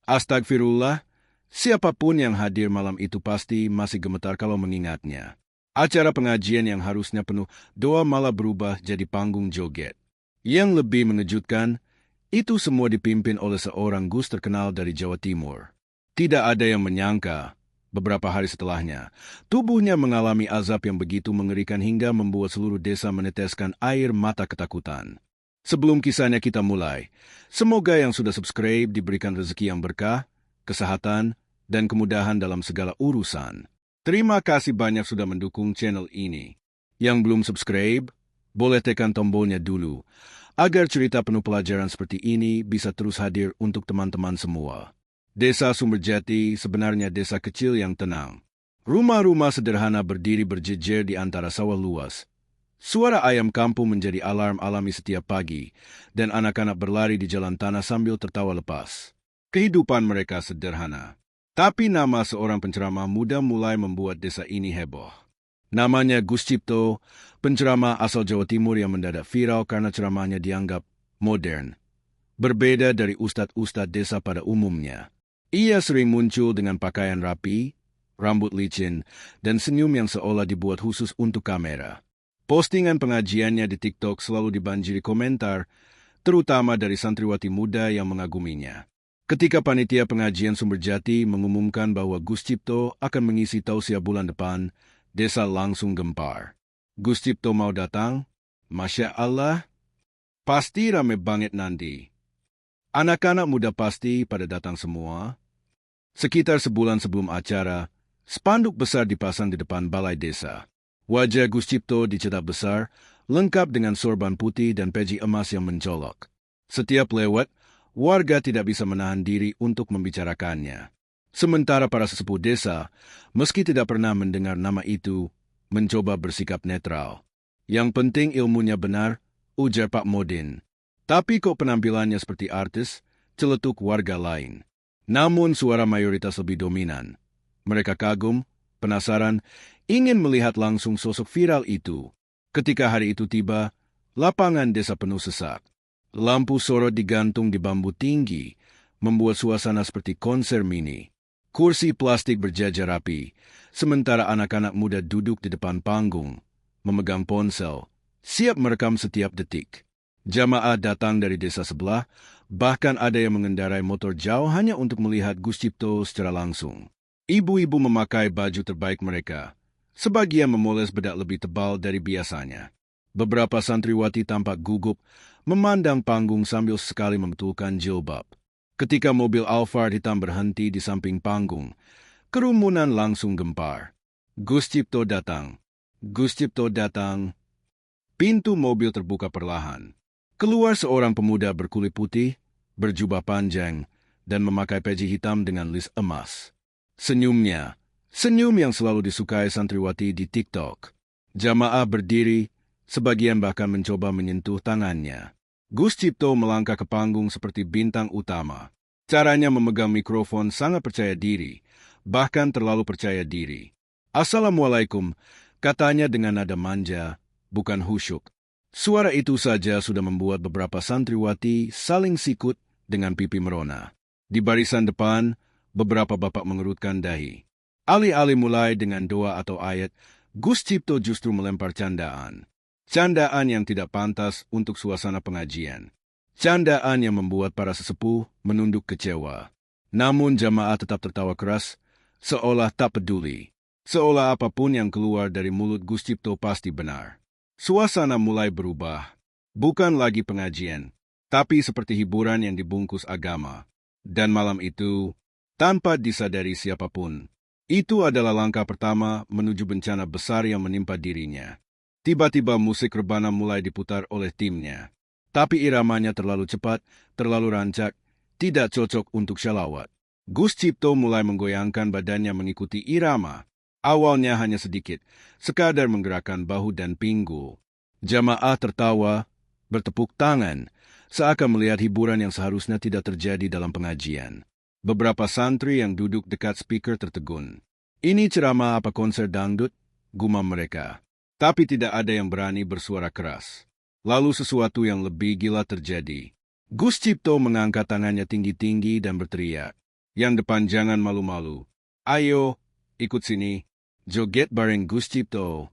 Astagfirullah, siapapun yang hadir malam itu pasti masih gemetar kalau mengingatnya. Acara pengajian yang harusnya penuh doa malah berubah jadi panggung joget. Yang lebih mengejutkan, itu semua dipimpin oleh seorang Gus terkenal dari Jawa Timur. Tidak ada yang menyangka, beberapa hari setelahnya, tubuhnya mengalami azab yang begitu mengerikan hingga membuat seluruh desa meneteskan air mata ketakutan. Sebelum kisahnya kita mulai, semoga yang sudah subscribe diberikan rezeki yang berkah, kesehatan, dan kemudahan dalam segala urusan. Terima kasih banyak sudah mendukung channel ini. Yang belum subscribe, boleh tekan tombolnya dulu, agar cerita penuh pelajaran seperti ini bisa terus hadir untuk teman-teman semua. Desa Sumberjati sebenarnya desa kecil yang tenang. Rumah-rumah sederhana berdiri berjejer di antara sawah luas. Suara ayam kampung menjadi alarm alami setiap pagi, dan anak-anak berlari di jalan tanah sambil tertawa lepas. Kehidupan mereka sederhana. Tapi nama seorang penceramah muda mulai membuat desa ini heboh. Namanya Gus Cipto, penceramah asal Jawa Timur yang mendadak viral karena ceramahnya dianggap modern. Berbeda dari ustadz-ustadz desa pada umumnya. Ia sering muncul dengan pakaian rapi, rambut licin, dan senyum yang seolah dibuat khusus untuk kamera. Postingan pengajiannya di TikTok selalu dibanjiri komentar, terutama dari santriwati muda yang mengaguminya. Ketika panitia pengajian Sumberjati mengumumkan bahwa Gus Cipto akan mengisi tausiah bulan depan, desa langsung gempar. Gus Cipto mau datang? Masya Allah, pasti rame banget nanti. Anak-anak muda pasti pada datang semua. Sekitar sebulan sebelum acara, spanduk besar dipasang di depan balai desa. Wajah Gus Cipto dicetak besar, lengkap dengan sorban putih dan peci emas yang mencolok. Setiap lewat, warga tidak bisa menahan diri untuk membicarakannya. Sementara para sesepuh desa, meski tidak pernah mendengar nama itu, mencoba bersikap netral. Yang penting ilmunya benar, ujar Pak Modin. Tapi kok penampilannya seperti artis, celetuk warga lain. Namun suara mayoritas lebih dominan. Mereka kagum, penasaran, ingin melihat langsung sosok viral itu. Ketika hari itu tiba, lapangan desa penuh sesak. Lampu sorot digantung di bambu tinggi, membuat suasana seperti konser mini. Kursi plastik berjajar rapi, sementara anak-anak muda duduk di depan panggung, memegang ponsel, siap merekam setiap detik. Jamaah datang dari desa sebelah, bahkan ada yang mengendarai motor jauh hanya untuk melihat Gus Cipto secara langsung. Ibu-ibu memakai baju terbaik mereka, sebagian memoles bedak lebih tebal dari biasanya. Beberapa santriwati tampak gugup, memandang panggung sambil sekali membetulkan jilbab. Ketika mobil Alphard hitam berhenti di samping panggung, kerumunan langsung gempar. Gus Cipto datang. Gus Cipto datang. Pintu mobil terbuka perlahan. Keluar seorang pemuda berkulit putih, berjubah panjang, dan memakai peci hitam dengan lis emas. Senyumnya, senyum yang selalu disukai santriwati di TikTok. Jamaah berdiri, sebagian bahkan mencoba menyentuh tangannya. Gus Cipto melangkah ke panggung seperti bintang utama. Caranya memegang mikrofon sangat percaya diri, bahkan terlalu percaya diri. Assalamualaikum, katanya dengan nada manja, bukan khusyuk. Suara itu saja sudah membuat beberapa santriwati saling sikut dengan pipi merona. Di barisan depan, beberapa bapak mengerutkan dahi. Alih-alih mulai dengan doa atau ayat, Gus Cipto justru melempar candaan. Candaan yang tidak pantas untuk suasana pengajian. Candaan yang membuat para sesepuh menunduk kecewa. Namun jamaah tetap tertawa keras, seolah tak peduli. Seolah apapun yang keluar dari mulut Gus Cipto pasti benar. Suasana mulai berubah. Bukan lagi pengajian, tapi seperti hiburan yang dibungkus agama. Dan malam itu, tanpa disadari siapapun, itu adalah langkah pertama menuju bencana besar yang menimpa dirinya. Tiba-tiba musik rebana mulai diputar oleh timnya. Tapi iramanya terlalu cepat, terlalu rancak, tidak cocok untuk syalawat. Gus Cipto mulai menggoyangkan badannya mengikuti irama. Awalnya hanya sedikit, sekadar menggerakkan bahu dan pinggul. Jamaah tertawa, bertepuk tangan, seakan melihat hiburan yang seharusnya tidak terjadi dalam pengajian. Beberapa santri yang duduk dekat speaker tertegun. Ini ceramah apa konser dangdut? Gumam mereka. Tapi tidak ada yang berani bersuara keras. Lalu sesuatu yang lebih gila terjadi. Gus Cipto mengangkat tangannya tinggi-tinggi dan berteriak. Yang depan jangan malu-malu. Ayo, ikut sini. Joget bareng Gus Cipto.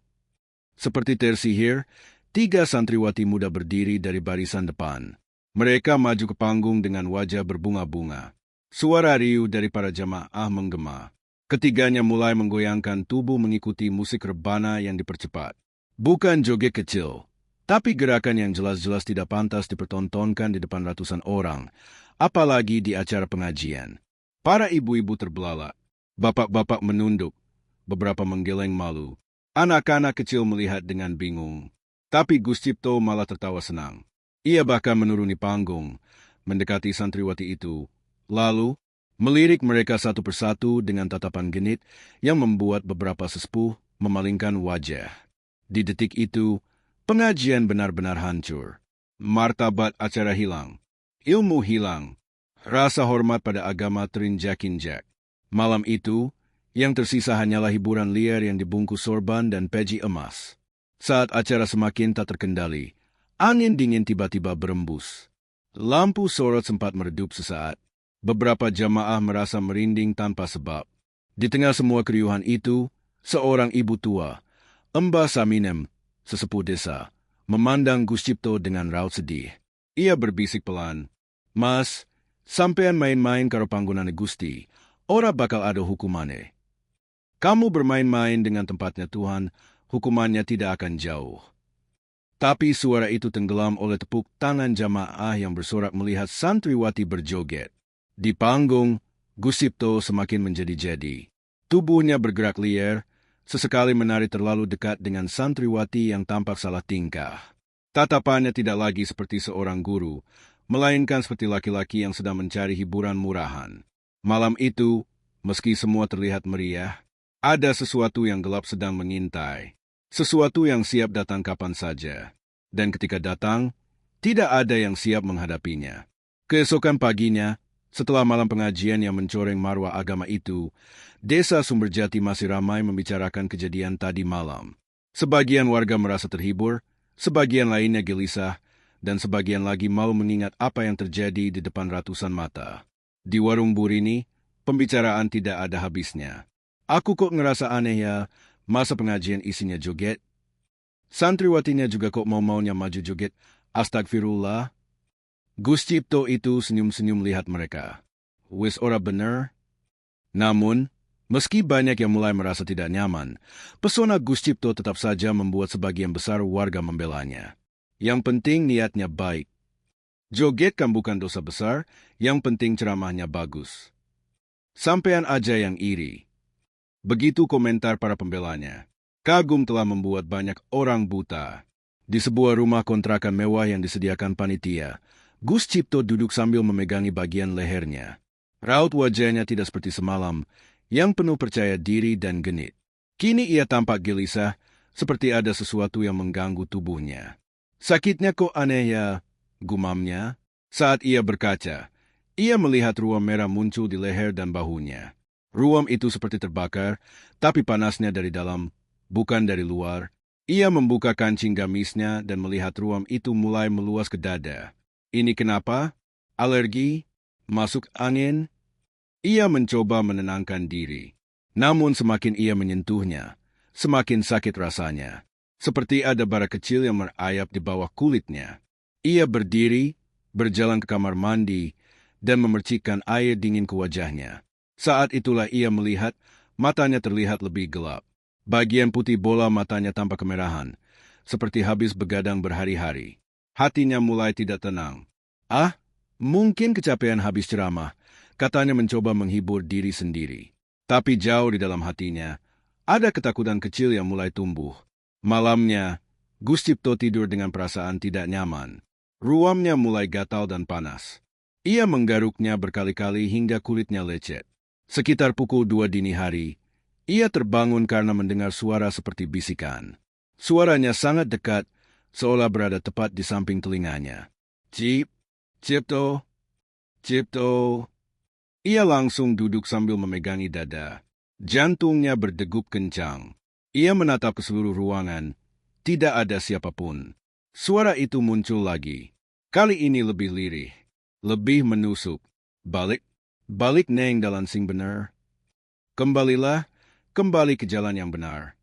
Seperti tersihir, 3 santriwati muda berdiri dari barisan depan. Mereka maju ke panggung dengan wajah berbunga-bunga. Suara riuh dari para jamaah menggema. Ketiganya mulai menggoyangkan tubuh mengikuti musik rebana yang dipercepat. Bukan joget kecil, tapi gerakan yang jelas-jelas tidak pantas dipertontonkan di depan ratusan orang, apalagi di acara pengajian. Para ibu-ibu terbelalak, bapak-bapak menunduk, beberapa menggeleng malu. Anak-anak kecil melihat dengan bingung. Tapi Gus Cipto malah tertawa senang. Ia bahkan menuruni panggung, mendekati santriwati itu, lalu melirik mereka satu persatu dengan tatapan genit yang membuat beberapa sesepuh memalingkan wajah. Di detik itu, pengajian benar-benar hancur. Martabat acara hilang, ilmu hilang, rasa hormat pada agama terinjak-injak. Malam itu, yang tersisa hanyalah hiburan liar yang dibungkus sorban dan peci emas. Saat acara semakin tak terkendali, angin dingin tiba-tiba berembus. Lampu sorot sempat meredup sesaat. Beberapa jamaah merasa merinding tanpa sebab. Di tengah semua keriuhan itu, seorang ibu tua, Mbah Saminem, sesepuh desa, memandang Gus Cipto dengan raut sedih. Ia berbisik pelan, "Mas, sampean main-main karo panggonane Gusti, ora bakal ada hukumannya. Kamu bermain-main dengan tempatnya Tuhan, hukumannya tidak akan jauh." Tapi suara itu tenggelam oleh tepuk tangan jamaah yang bersorak melihat santriwati berjoget. Di panggung, Gus Cipto semakin menjadi-jadi. Tubuhnya bergerak liar, sesekali menari terlalu dekat dengan santriwati yang tampak salah tingkah. Tatapannya tidak lagi seperti seorang guru, melainkan seperti laki-laki yang sedang mencari hiburan murahan. Malam itu, meski semua terlihat meriah, ada sesuatu yang gelap sedang mengintai. Sesuatu yang siap datang kapan saja. Dan ketika datang, tidak ada yang siap menghadapinya. Keesokan paginya, setelah malam pengajian yang mencoreng marwah agama itu, desa Sumberjati masih ramai membicarakan kejadian tadi malam. Sebagian warga merasa terhibur, sebagian lainnya gelisah, dan sebagian lagi malu mengingat apa yang terjadi di depan ratusan mata. Di warung Burini, pembicaraan tidak ada habisnya. "Aku kok ngerasa aneh ya, masa pengajian isinya joget? Santriwatinya juga kok mau-maunya maju joget? Astagfirullah." Gus Cipto itu senyum-senyum lihat mereka. "Wis ora bener." Namun, meski banyak yang mulai merasa tidak nyaman, pesona Gus Cipto tetap saja membuat sebagian besar warga membelanya. Yang penting niatnya baik. Joget kan bukan dosa besar, yang penting ceramahnya bagus. Sampean aja yang iri. Begitu komentar para pembelanya. Kagum telah membuat banyak orang buta. Di sebuah rumah kontrakan mewah yang disediakan panitia, Gus Cipto duduk sambil memegangi bagian lehernya. Raut wajahnya tidak seperti semalam, yang penuh percaya diri dan genit. Kini ia tampak gelisah, seperti ada sesuatu yang mengganggu tubuhnya. "Sakitnya kok aneh ya," gumamnya. Saat ia berkaca, ia melihat ruam merah muncul di leher dan bahunya. Ruam itu seperti terbakar, tapi panasnya dari dalam, bukan dari luar. Ia membuka kancing gamisnya dan melihat ruam itu mulai meluas ke dada. Ini kenapa? Alergi? Masuk angin? Ia mencoba menenangkan diri. Namun semakin ia menyentuhnya, semakin sakit rasanya. Seperti ada bara kecil yang merayap di bawah kulitnya. Ia berdiri, berjalan ke kamar mandi, dan memercikkan air dingin ke wajahnya. Saat itulah ia melihat, matanya terlihat lebih gelap. Bagian putih bola matanya tampak kemerahan, seperti habis begadang berhari-hari. Hatinya mulai tidak tenang. Mungkin kecapean habis ceramah, katanya mencoba menghibur diri sendiri. Tapi jauh di dalam hatinya, ada ketakutan kecil yang mulai tumbuh. Malamnya, Gus Cipto tidur dengan perasaan tidak nyaman. Ruamnya mulai gatal dan panas. Ia menggaruknya berkali-kali hingga kulitnya lecet. Sekitar pukul 2 dini hari, ia terbangun karena mendengar suara seperti bisikan. Suaranya sangat dekat, seolah berada tepat di samping telinganya. Cipto. Ia langsung duduk sambil memegangi dada. Jantungnya berdegup kencang. Ia menatap ke seluruh ruangan. Tidak ada siapapun. Suara itu muncul lagi. Kali ini lebih lirih, lebih menusuk. Balik neng dalam sing benar. Kembalilah, kembali ke jalan yang benar.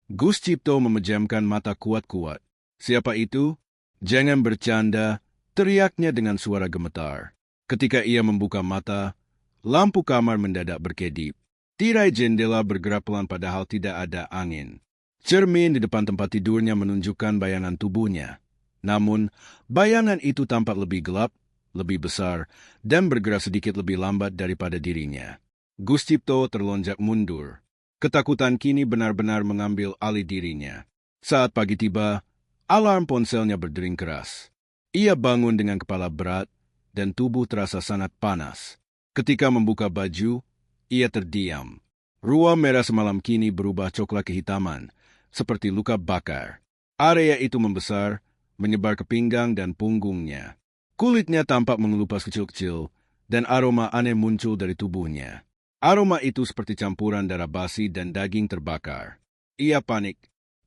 Gus Cipto memejamkan mata kuat-kuat. Siapa itu? Jangan bercanda, teriaknya dengan suara gemetar. Ketika ia membuka mata, lampu kamar mendadak berkedip. Tirai jendela bergerak pelan padahal tidak ada angin. Cermin di depan tempat tidurnya menunjukkan bayangan tubuhnya. Namun, bayangan itu tampak lebih gelap, lebih besar, dan bergerak sedikit lebih lambat daripada dirinya. Gus Cipto terlonjak mundur. Ketakutan kini benar-benar mengambil alih dirinya. Saat pagi tiba, alarm ponselnya berdering keras. Ia bangun dengan kepala berat dan tubuh terasa sangat panas. Ketika membuka baju, ia terdiam. Ruam merah semalam kini berubah coklat kehitaman, seperti luka bakar. Area itu membesar, menyebar ke pinggang dan punggungnya. Kulitnya tampak mengelupas kecil-kecil, dan aroma aneh muncul dari tubuhnya. Aroma itu seperti campuran darah basi dan daging terbakar. Ia panik.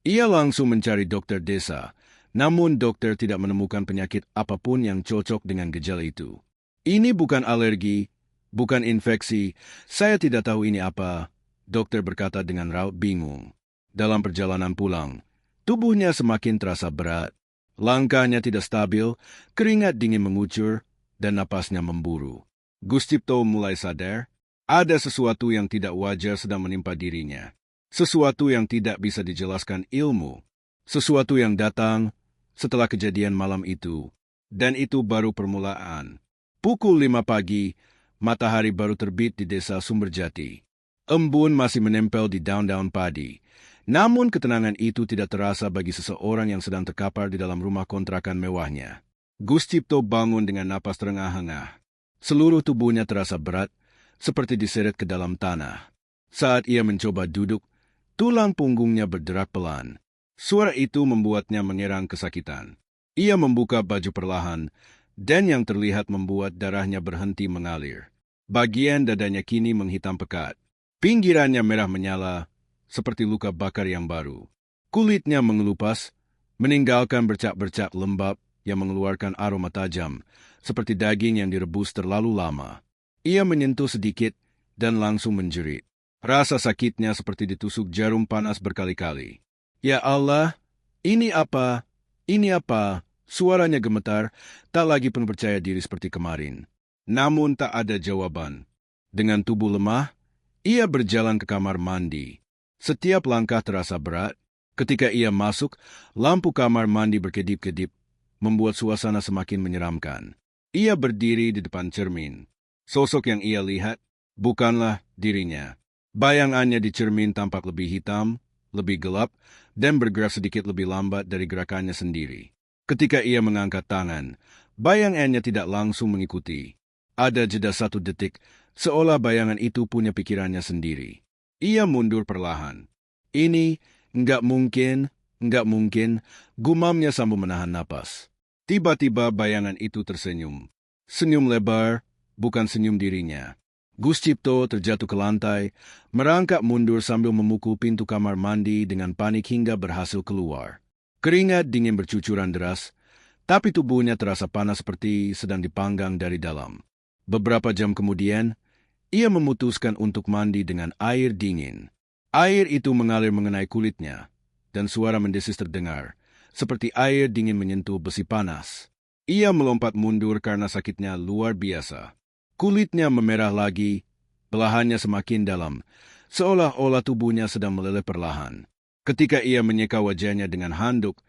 Ia langsung mencari dokter desa, namun dokter tidak menemukan penyakit apapun yang cocok dengan gejala itu. Ini bukan alergi, bukan infeksi, saya tidak tahu ini apa, dokter berkata dengan raut bingung. Dalam perjalanan pulang, tubuhnya semakin terasa berat. Langkahnya tidak stabil, keringat dingin mengucur, dan napasnya memburu. Gus Cipto mulai sadar, ada sesuatu yang tidak wajar sedang menimpa dirinya. Sesuatu yang tidak bisa dijelaskan ilmu. Sesuatu yang datang setelah kejadian malam itu. Dan itu baru permulaan. Pukul 5 pagi, matahari baru terbit di desa Sumberjati. Embun masih menempel di daun-daun padi. Namun ketenangan itu tidak terasa bagi seseorang yang sedang terkapar di dalam rumah kontrakan mewahnya. Gus Cipto bangun dengan napas terengah-engah. Seluruh tubuhnya terasa berat, seperti diseret ke dalam tanah. Saat ia mencoba duduk, tulang punggungnya berderak pelan. Suara itu membuatnya mengerang kesakitan. Ia membuka baju perlahan, dan yang terlihat membuat darahnya berhenti mengalir. Bagian dadanya kini menghitam pekat. Pinggirannya merah menyala, seperti luka bakar yang baru. Kulitnya mengelupas, meninggalkan bercak-bercak lembab yang mengeluarkan aroma tajam, seperti daging yang direbus terlalu lama. Ia menyentuh sedikit dan langsung menjerit. Rasa sakitnya seperti ditusuk jarum panas berkali-kali. Ya Allah, ini apa? Ini apa? Suaranya gemetar, tak lagi penuh percaya diri seperti kemarin. Namun tak ada jawaban. Dengan tubuh lemah, ia berjalan ke kamar mandi. Setiap langkah terasa berat. Ketika ia masuk, lampu kamar mandi berkedip-kedip, membuat suasana semakin menyeramkan. Ia berdiri di depan cermin. Sosok yang ia lihat bukanlah dirinya. Bayangannya di cermin tampak lebih hitam, lebih gelap, dan bergerak sedikit lebih lambat dari gerakannya sendiri. Ketika ia mengangkat tangan, bayangannya tidak langsung mengikuti. Ada jeda 1 detik, seolah bayangan itu punya pikirannya sendiri. Ia mundur perlahan. Ini, enggak mungkin, gumamnya sambil menahan napas. Tiba-tiba bayangan itu tersenyum. Senyum lebar, bukan senyum dirinya. Gus Cipto terjatuh ke lantai, merangkak mundur sambil memukul pintu kamar mandi dengan panik hingga berhasil keluar. Keringat dingin bercucuran deras, tapi tubuhnya terasa panas seperti sedang dipanggang dari dalam. Beberapa jam kemudian, ia memutuskan untuk mandi dengan air dingin. Air itu mengalir mengenai kulitnya, dan suara mendesis terdengar, seperti air dingin menyentuh besi panas. Ia melompat mundur karena sakitnya luar biasa. Kulitnya memerah lagi, belahannya semakin dalam, seolah-olah tubuhnya sedang meleleh perlahan. Ketika ia menyeka wajahnya dengan handuk,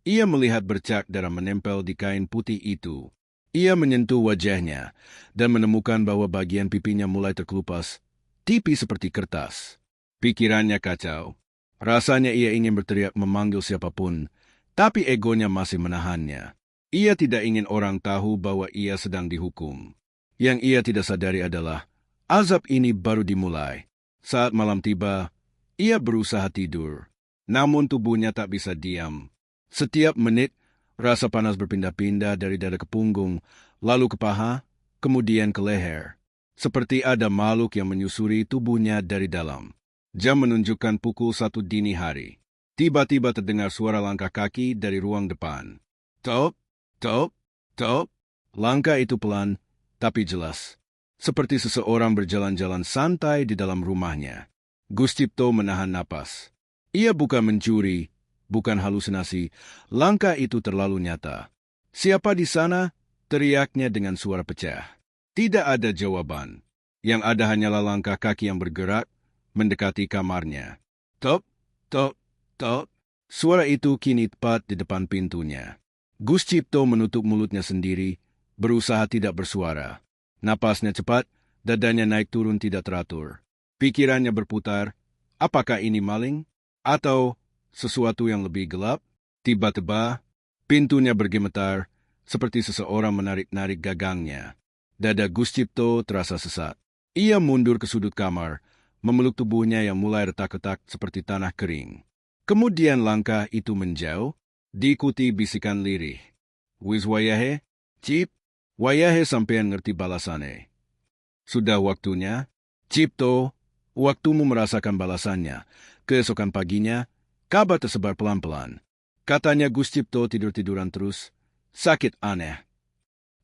ia melihat bercak darah menempel di kain putih itu. Ia menyentuh wajahnya dan menemukan bahwa bagian pipinya mulai terkelupas, tipis seperti kertas. Pikirannya kacau. Rasanya ia ingin berteriak memanggil siapapun, tapi egonya masih menahannya. Ia tidak ingin orang tahu bahwa ia sedang dihukum. Yang ia tidak sadari adalah, azab ini baru dimulai. Saat malam tiba, ia berusaha tidur. Namun tubuhnya tak bisa diam. Setiap menit, rasa panas berpindah-pindah dari dada ke punggung, lalu ke paha, kemudian ke leher. Seperti ada makhluk yang menyusuri tubuhnya dari dalam. Jam menunjukkan pukul 1 dini hari. Tiba-tiba terdengar suara langkah kaki dari ruang depan. Top, top, top. Langkah itu pelan, tapi jelas. seperti seseorang berjalan-jalan santai di dalam rumahnya. Gus Cipto menahan napas. Ia bukan mencuri, bukan halusinasi. Langkah itu terlalu nyata. "Siapa di sana?" teriaknya dengan suara pecah. Tidak ada jawaban. Yang ada hanyalah langkah kaki yang bergerak mendekati kamarnya. Tok, tok, tok. Suara itu kini tepat di depan pintunya. Gus Cipto menutup mulutnya sendiri, berusaha tidak bersuara. Napasnya cepat, dadanya naik turun tidak teratur. Pikirannya berputar, apakah ini maling? Atau sesuatu yang lebih gelap? Tiba-tiba, pintunya bergemetar, seperti seseorang menarik-narik gagangnya. Dada Gus Cipto terasa sesak. Ia mundur ke sudut kamar, memeluk tubuhnya yang mulai retak-retak seperti tanah kering. Kemudian langkah itu menjauh, diikuti bisikan lirih. "Wis wayahe, Cip, wayahe sampean ngerti balasannya. Sudah waktunya, Cipto, waktumu merasakan balasannya." Keesokan paginya, kabar tersebar pelan-pelan. Katanya Gus Cipto tidur-tiduran terus, sakit aneh.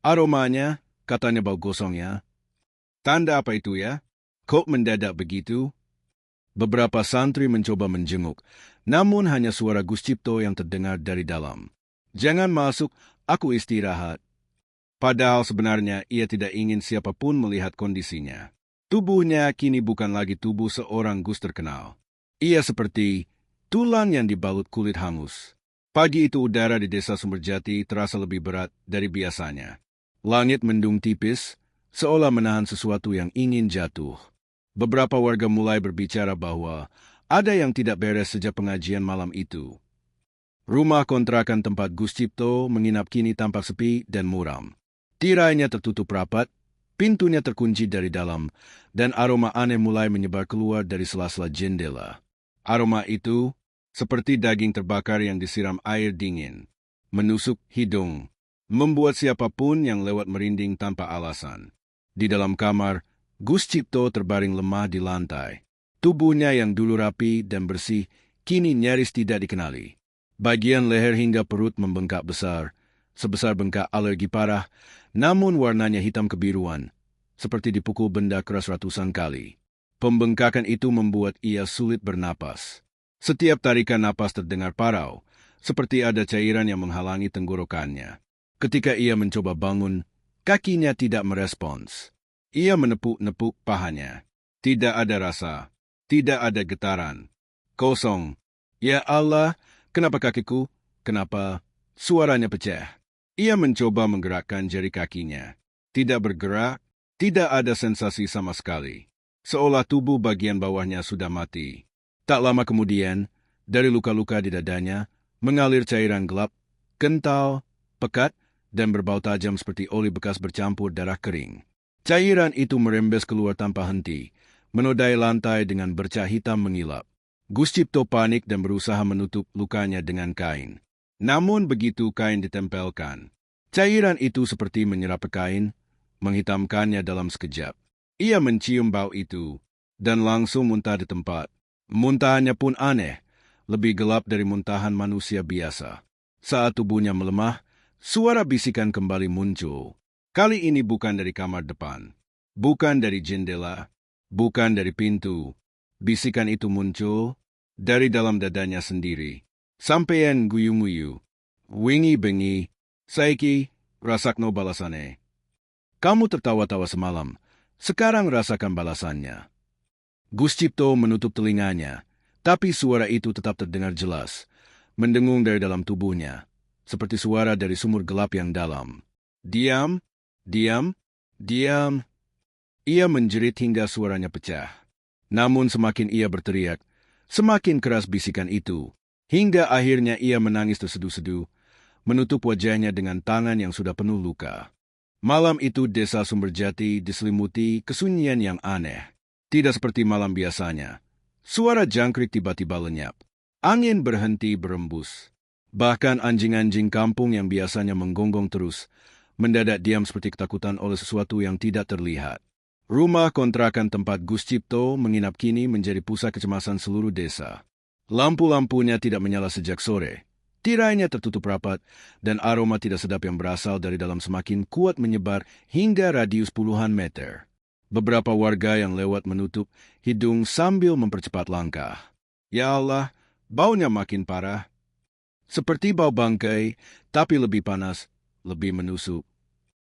Aromanya, katanya bau gosongnya. Tanda apa itu ya? Kok mendadak begitu? Beberapa santri mencoba menjenguk, namun hanya suara Gus Cipto yang terdengar dari dalam. "Jangan masuk, aku istirahat." Padahal sebenarnya ia tidak ingin siapapun melihat kondisinya. Tubuhnya kini bukan lagi tubuh seorang Gus terkenal. Ia seperti tulang yang dibalut kulit hangus. Pagi itu udara di desa Sumberjati terasa lebih berat dari biasanya. Langit mendung tipis, seolah menahan sesuatu yang ingin jatuh. Beberapa warga mulai berbicara bahwa ada yang tidak beres sejak pengajian malam itu. Rumah kontrakan tempat Gus Cipto menginap kini tampak sepi dan muram. Tirainya tertutup rapat, pintunya terkunci dari dalam, dan aroma aneh mulai menyebar keluar dari sela-sela jendela. Aroma itu seperti daging terbakar yang disiram air dingin, menusuk hidung, membuat siapapun yang lewat merinding tanpa alasan. Di dalam kamar, Gus Cipto terbaring lemah di lantai. Tubuhnya yang dulu rapi dan bersih, kini nyaris tidak dikenali. Bagian leher hingga perut membengkak besar, sebesar bengkak alergi parah, namun warnanya hitam kebiruan, seperti dipukul benda keras ratusan kali. Pembengkakan itu membuat ia sulit bernapas. Setiap tarikan napas terdengar parau, seperti ada cairan yang menghalangi tenggorokannya. Ketika ia mencoba bangun, kakinya tidak merespons. Ia menepuk-nepuk pahanya. Tidak ada rasa, tidak ada getaran. Kosong. "Ya Allah, kenapa kakiku? Kenapa?" Suaranya pecah. Ia mencoba menggerakkan jari kakinya. Tidak bergerak, tidak ada sensasi sama sekali. Seolah tubuh bagian bawahnya sudah mati. Tak lama kemudian, dari luka-luka di dadanya, mengalir cairan gelap, kental, pekat, dan berbau tajam seperti oli bekas bercampur darah kering. Cairan itu merembes keluar tanpa henti, menodai lantai dengan bercak hitam mengilap. Gus Cipto panik dan berusaha menutup lukanya dengan kain. Namun begitu kain ditempelkan, cairan itu seperti menyerap kain, menghitamkannya dalam sekejap. Ia mencium bau itu, dan langsung muntah di tempat. Muntahannya pun aneh, lebih gelap dari muntahan manusia biasa. Saat tubuhnya melemah, suara bisikan kembali muncul. Kali ini bukan dari kamar depan, bukan dari jendela, bukan dari pintu. Bisikan itu muncul dari dalam dadanya sendiri. "Sampean guyu-guyu, wingi bengi, saiki rasakno balasane. Kamu tertawa-tawa semalam, sekarang rasakan balasannya." Gus Cipto menutup telinganya, tapi suara itu tetap terdengar jelas, mendengung dari dalam tubuhnya, seperti suara dari sumur gelap yang dalam. "Diam, diam, diam." Ia menjerit hingga suaranya pecah. Namun semakin ia berteriak, semakin keras bisikan itu, hingga akhirnya ia menangis terseduh-seduh, menutup wajahnya dengan tangan yang sudah penuh luka. Malam itu desa Sumberjati diselimuti kesunyian yang aneh. Tidak seperti malam biasanya. Suara jangkrik tiba-tiba lenyap. Angin berhenti berembus. Bahkan anjing-anjing kampung yang biasanya menggonggong terus, mendadak diam seperti ketakutan oleh sesuatu yang tidak terlihat. Rumah kontrakan tempat Gus Cipto menginap kini menjadi pusat kecemasan seluruh desa. Lampu-lampunya tidak menyala sejak sore. Tirainya tertutup rapat, dan aroma tidak sedap yang berasal dari dalam semakin kuat menyebar hingga radius puluhan meter. Beberapa warga yang lewat menutup hidung sambil mempercepat langkah. Ya Allah, baunya makin parah. Seperti bau bangkai, tapi lebih panas, lebih menusuk.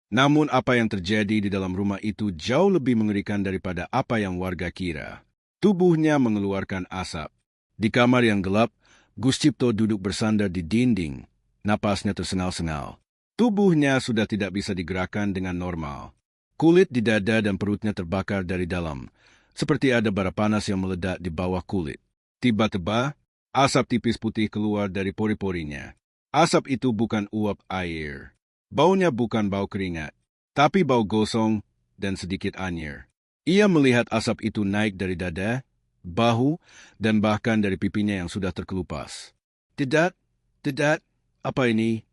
Namun apa yang terjadi di dalam rumah itu jauh lebih mengerikan daripada apa yang warga kira. Tubuhnya mengeluarkan asap. Di kamar yang gelap, Gus Cipto duduk bersandar di dinding. Napasnya tersengal-sengal. Tubuhnya sudah tidak bisa digerakkan dengan normal. Kulit di dada dan perutnya terbakar dari dalam, seperti ada bara panas yang meledak di bawah kulit. Tiba-tiba, asap tipis putih keluar dari pori-porinya. Asap itu bukan uap air. Baunya bukan bau keringat, tapi bau gosong dan sedikit anyir. Ia melihat asap itu naik dari dada, bahu, dan bahkan dari pipinya yang sudah terkelupas. Tidak, apa ini?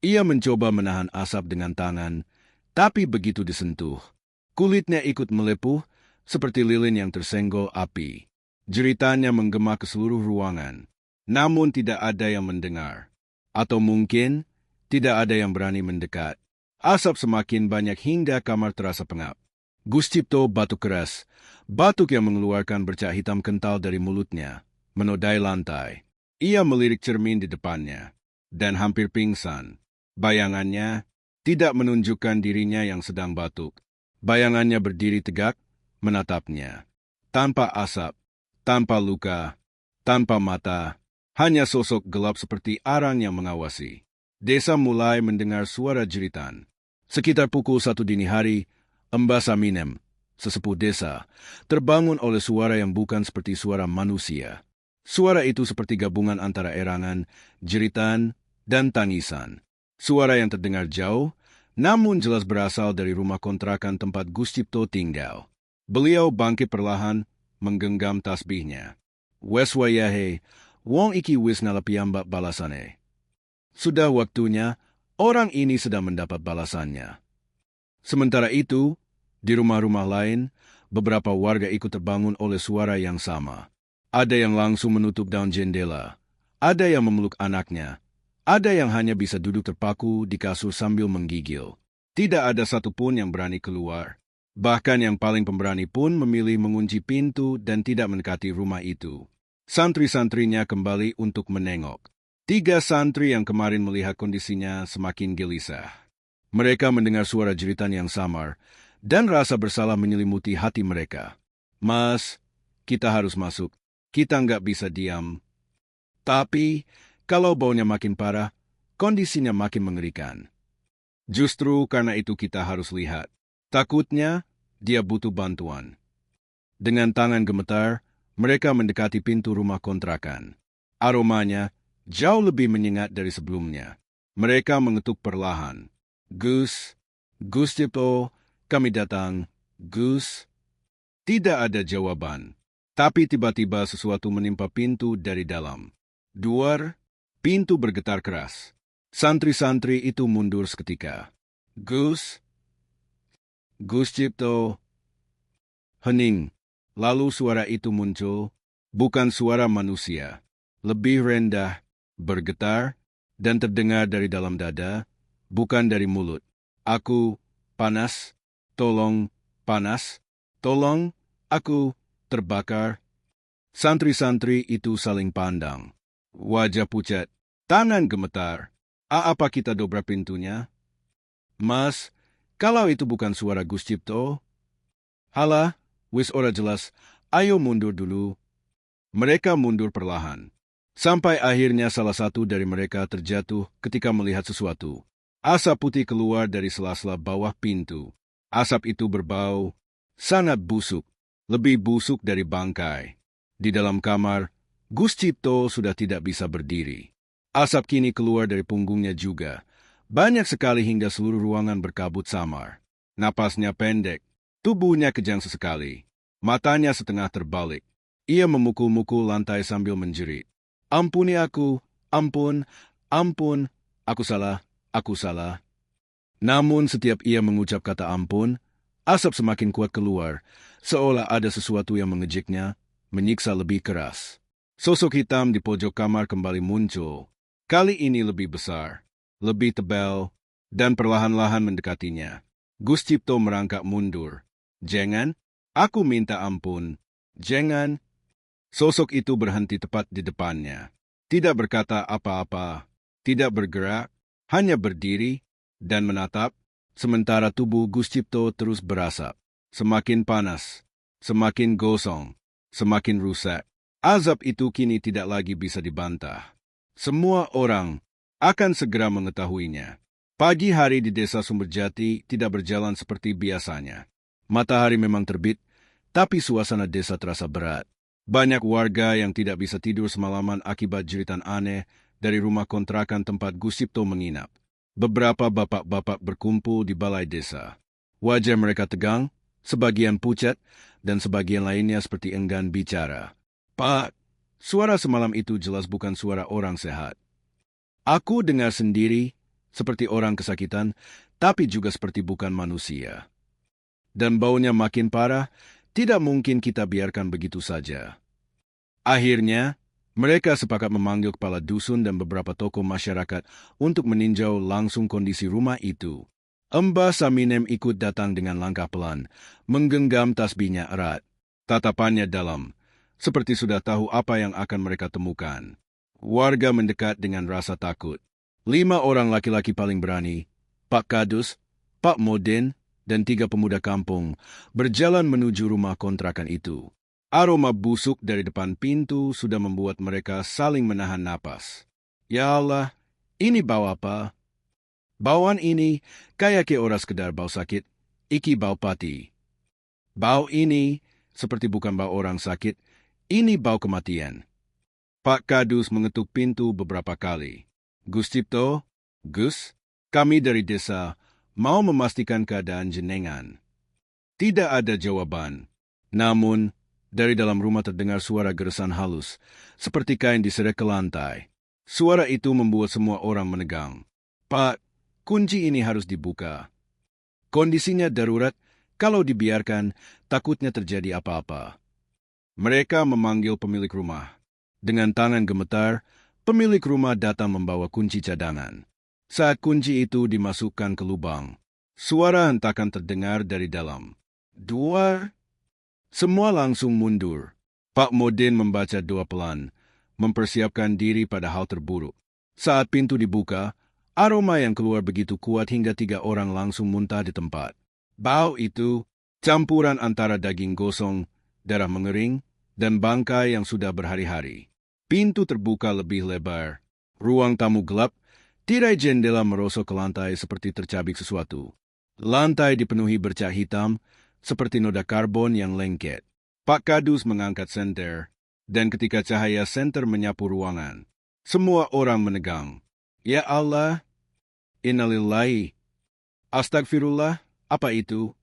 Ia mencoba menahan asap dengan tangan, tapi begitu disentuh, kulitnya ikut melepuh seperti lilin yang tersenggol api. Jeritannya menggema ke seluruh ruangan, namun tidak ada yang mendengar. Atau mungkin tidak ada yang berani mendekat. Asap semakin banyak hingga kamar terasa pengap. Gus Cipto batuk keras, batuk yang mengeluarkan bercak hitam kental dari mulutnya, menodai lantai. Ia melirik cermin di depannya, dan hampir pingsan. Bayangannya tidak menunjukkan dirinya yang sedang batuk. Bayangannya berdiri tegak, menatapnya. Tanpa asap, tanpa luka, tanpa mata, hanya sosok gelap seperti arang yang mengawasi. Desa mulai mendengar suara jeritan. Sekitar pukul 1 dini hari, Mbah Saminem, sesepuh desa, terbangun oleh suara yang bukan seperti suara manusia. Suara itu seperti gabungan antara erangan, jeritan, dan tangisan. Suara yang terdengar jauh, namun jelas berasal dari rumah kontrakan tempat Gus Cipto tinggal. Beliau bangkit perlahan, menggenggam tasbihnya. Wes wayahe, wong iki wis ngalapiyambak balasane. Sudah waktunya, orang ini sedang mendapat balasannya. Sementara itu, di rumah-rumah lain, beberapa warga ikut terbangun oleh suara yang sama. Ada yang langsung menutup daun jendela. Ada yang memeluk anaknya. Ada yang hanya bisa duduk terpaku di kasur sambil menggigil. Tidak ada satupun yang berani keluar. Bahkan yang paling pemberani pun memilih mengunci pintu dan tidak mendekati rumah itu. Santri-santrinya kembali untuk menengok. 3 santri yang kemarin melihat kondisinya semakin gelisah. Mereka mendengar suara jeritan yang samar, dan rasa bersalah menyelimuti hati mereka. Mas, kita harus masuk. Kita nggak bisa diam. Tapi, kalau baunya makin parah, kondisinya makin mengerikan. Justru karena itu kita harus lihat. Takutnya, dia butuh bantuan. Dengan tangan gemetar, mereka mendekati pintu rumah kontrakan. Aromanya jauh lebih menyengat dari sebelumnya. Mereka mengetuk perlahan. Gus Cipto, kami datang. Gus. Tidak ada jawaban. Tapi tiba-tiba sesuatu menimpa pintu dari dalam. Duar, pintu bergetar keras. Santri-santri itu mundur seketika. Gus Cipto. Hening. Lalu suara itu muncul, bukan suara manusia. Lebih rendah, bergetar, dan terdengar dari dalam dada, bukan dari mulut. Aku, panas, tolong, panas, tolong, aku, terbakar. Santri-santri itu saling pandang. Wajah pucat, tangan gemetar. Apa kita dobrak pintunya? Mas, kalau itu bukan suara Gus Cipto? Halah, wis ora jelas, ayo mundur dulu. Mereka mundur perlahan. Sampai akhirnya salah satu dari mereka terjatuh ketika melihat sesuatu. Asap putih keluar dari sela-sela bawah pintu. Asap itu berbau sangat busuk, lebih busuk dari bangkai. Di dalam kamar, Gus Cipto sudah tidak bisa berdiri. Asap kini keluar dari punggungnya juga. Banyak sekali hingga seluruh ruangan berkabut samar. Napasnya pendek, tubuhnya kejang sesekali. Matanya setengah terbalik. Ia memukul-mukul lantai sambil menjerit. Ampuni aku, ampun, aku salah. Namun setiap ia mengucap kata ampun, asap semakin kuat keluar, seolah ada sesuatu yang mengejeknya, menyiksa lebih keras. Sosok hitam di pojok kamar kembali muncul. Kali ini lebih besar, lebih tebal, dan perlahan-lahan mendekatinya. Gus Cipto merangkak mundur. Jangan, aku minta ampun. Jangan. Sosok itu berhenti tepat di depannya. Tidak berkata apa-apa, tidak bergerak, hanya berdiri dan menatap, sementara tubuh Gus Cipto terus berasap. Semakin panas, semakin gosong, semakin rusak. Azab itu kini tidak lagi bisa dibantah. Semua orang akan segera mengetahuinya. Pagi hari di desa Sumberjati tidak berjalan seperti biasanya. Matahari memang terbit, tapi suasana desa terasa berat. Banyak warga yang tidak bisa tidur semalaman akibat jeritan aneh dari rumah kontrakan tempat Gus Cipto menginap. Beberapa bapak-bapak berkumpul di balai desa. Wajah mereka tegang, sebagian pucat, dan sebagian lainnya seperti enggan bicara. Pak, suara semalam itu jelas bukan suara orang sehat. Aku dengar sendiri, seperti orang kesakitan, tapi juga seperti bukan manusia. Dan baunya makin parah, tidak mungkin kita biarkan begitu saja. Akhirnya, mereka sepakat memanggil kepala dusun dan beberapa tokoh masyarakat untuk meninjau langsung kondisi rumah itu. Mbah Saminem ikut datang dengan langkah pelan, menggenggam tasbihnya erat. Tatapannya dalam, seperti sudah tahu apa yang akan mereka temukan. Warga mendekat dengan rasa takut. 5 orang laki-laki paling berani, Pak Kadus, Pak Modin, dan 3 pemuda kampung berjalan menuju rumah kontrakan itu. Aroma busuk dari depan pintu sudah membuat mereka saling menahan napas. Ya Allah, ini bau apa? Bauan ini kayak ora sekedar bau sakit, iki bau pati. Bau ini seperti bukan bau orang sakit, ini bau kematian. Pak Kadus mengetuk pintu beberapa kali. Gus Cipto, Gus, kami dari desa mau memastikan keadaan jenengan. Tidak ada jawaban. Namun, dari dalam rumah terdengar suara geresan halus, seperti kain diseret ke lantai. Suara itu membuat semua orang menegang. Pak, kunci ini harus dibuka. Kondisinya darurat, kalau dibiarkan, takutnya terjadi apa-apa. Mereka memanggil pemilik rumah. Dengan tangan gemetar, pemilik rumah datang membawa kunci cadangan. Saat kunci itu dimasukkan ke lubang, suara hentakan terdengar dari dalam. 2. Semua langsung mundur. Pak Modin membaca doa pelan, mempersiapkan diri pada hal terburuk. Saat pintu dibuka, aroma yang keluar begitu kuat hingga 3 orang langsung muntah di tempat. Bau itu campuran antara daging gosong, darah mengering, dan bangkai yang sudah berhari-hari. Pintu terbuka lebih lebar. Ruang tamu gelap, tirai jendela merosot ke lantai seperti tercabik sesuatu. Lantai dipenuhi bercak hitam, seperti noda karbon yang lengket. Pak Kadus mengangkat senter, dan ketika cahaya senter menyapu ruangan, semua orang menegang. Ya Allah, innalillahi, astagfirullah, apa itu?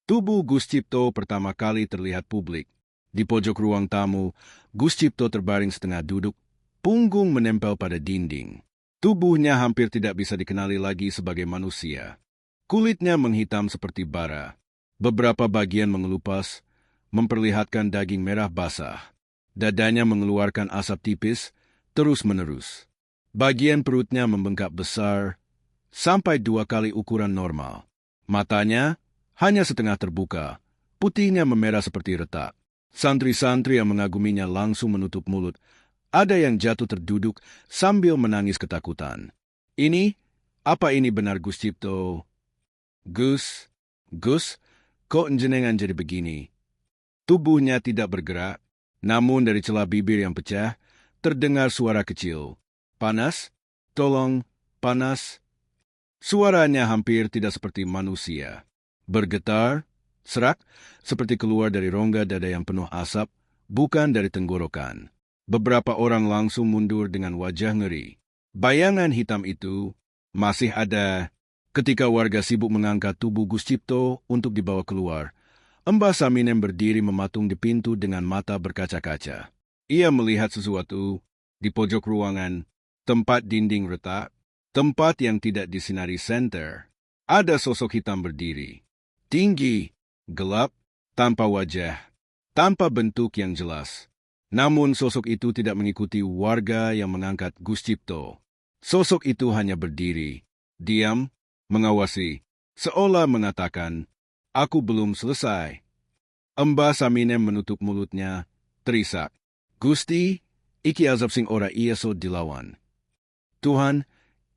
Tubuh Gus Cipto pertama kali terlihat publik. Di pojok ruang tamu, Gus Cipto terbaring setengah duduk, punggung menempel pada dinding. Tubuhnya hampir tidak bisa dikenali lagi sebagai manusia. Kulitnya menghitam seperti bara. Beberapa bagian mengelupas, memperlihatkan daging merah basah. Dadanya mengeluarkan asap tipis, terus-menerus. Bagian perutnya membengkak besar, sampai 2 kali ukuran normal. Matanya hanya setengah terbuka, putihnya memerah seperti retak. Santri-santri yang mengaguminya langsung menutup mulut. Ada yang jatuh terduduk sambil menangis ketakutan. Apa ini benar Gus Cipto? Gus, kok jenengan jadi begini? Tubuhnya tidak bergerak, namun dari celah bibir yang pecah, terdengar suara kecil. Panas? Tolong, panas. Suaranya hampir tidak seperti manusia. Bergetar, serak, seperti keluar dari rongga dada yang penuh asap, bukan dari tenggorokan. Beberapa orang langsung mundur dengan wajah ngeri. Bayangan hitam itu masih ada ketika warga sibuk mengangkat tubuh Gus Cipto untuk dibawa keluar. Mbah Saminem berdiri mematung di pintu dengan mata berkaca-kaca. Ia melihat sesuatu di pojok ruangan, tempat dinding retak, tempat yang tidak disinari senter. Ada sosok hitam berdiri. Tinggi, gelap, tanpa wajah, tanpa bentuk yang jelas. Namun sosok itu tidak mengikuti warga yang mengangkat Gus Cipto. Sosok itu hanya berdiri, diam, mengawasi, seolah mengatakan, Aku belum selesai. Mbah Saminem menutup mulutnya, terisak. Gusti, iki azab sing ora iso dilawan. Tuhan,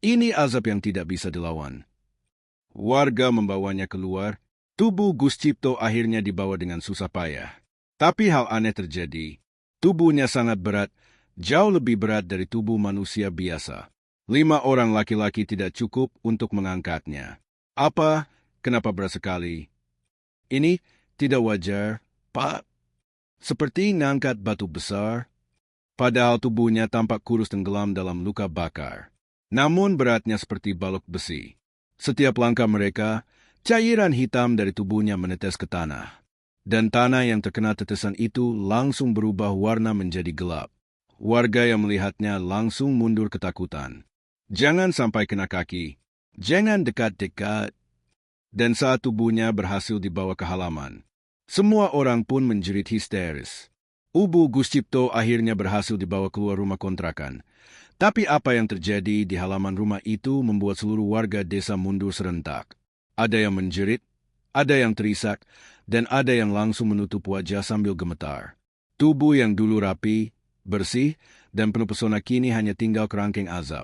ini azab yang tidak bisa dilawan. Warga membawanya keluar. Tubuh Gus Cipto akhirnya dibawa dengan susah payah. Tapi hal aneh terjadi. Tubuhnya sangat berat, jauh lebih berat dari tubuh manusia biasa. 5 orang laki-laki tidak cukup untuk mengangkatnya. Apa? Kenapa berat sekali? Ini tidak wajar, Pak. Seperti ngangkat batu besar. Padahal tubuhnya tampak kurus tenggelam dalam luka bakar. Namun beratnya seperti balok besi. Setiap langkah mereka, cairan hitam dari tubuhnya menetes ke tanah. Dan tanah yang terkena tetesan itu langsung berubah warna menjadi gelap. Warga yang melihatnya langsung mundur ketakutan. Jangan sampai kena kaki. Jangan dekat-dekat. Dan saat tubuhnya berhasil dibawa ke halaman, semua orang pun menjerit histeris. Ubu Gus Cipto akhirnya berhasil dibawa keluar rumah kontrakan. Tapi apa yang terjadi di halaman rumah itu membuat seluruh warga desa mundur serentak. Ada yang menjerit, ada yang terisak, dan ada yang langsung menutup wajah sambil gemetar. Tubuh yang dulu rapi, bersih, dan penuh pesona kini hanya tinggal kerangkeng azab.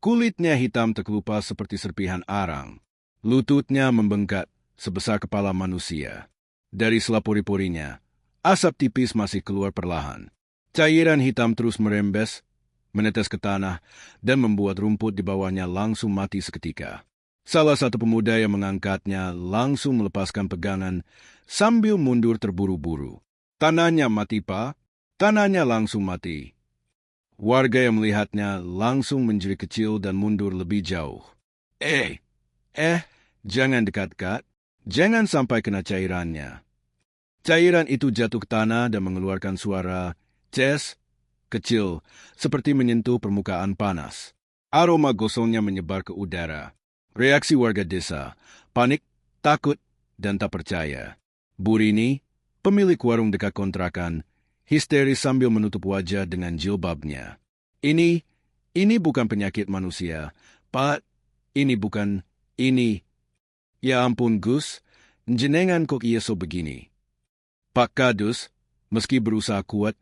Kulitnya hitam terkelupas seperti serpihan arang. Lututnya membengkak sebesar kepala manusia. Dari selapuri-purinya, asap tipis masih keluar perlahan. Cairan hitam terus merembes, menetes ke tanah, dan membuat rumput di bawahnya langsung mati seketika. Salah satu pemuda yang mengangkatnya langsung melepaskan pegangan sambil mundur terburu-buru. Tanahnya mati, Pak. Tanahnya langsung mati. Warga yang melihatnya langsung menjerit kecil dan mundur lebih jauh. Jangan dekat-dekat. Jangan sampai kena cairannya. Cairan itu jatuh ke tanah dan mengeluarkan suara ces kecil, seperti menyentuh permukaan panas. Aroma gosongnya menyebar ke udara. Reaksi warga desa, panik, takut, dan tak percaya. Burini, pemilik warung dekat kontrakan, histeris sambil menutup wajah dengan jilbabnya. Ini bukan penyakit manusia. Pak, ini. Ya ampun, Gus, jenengan kok iso begini. Pak Kadus, meski berusaha kuat,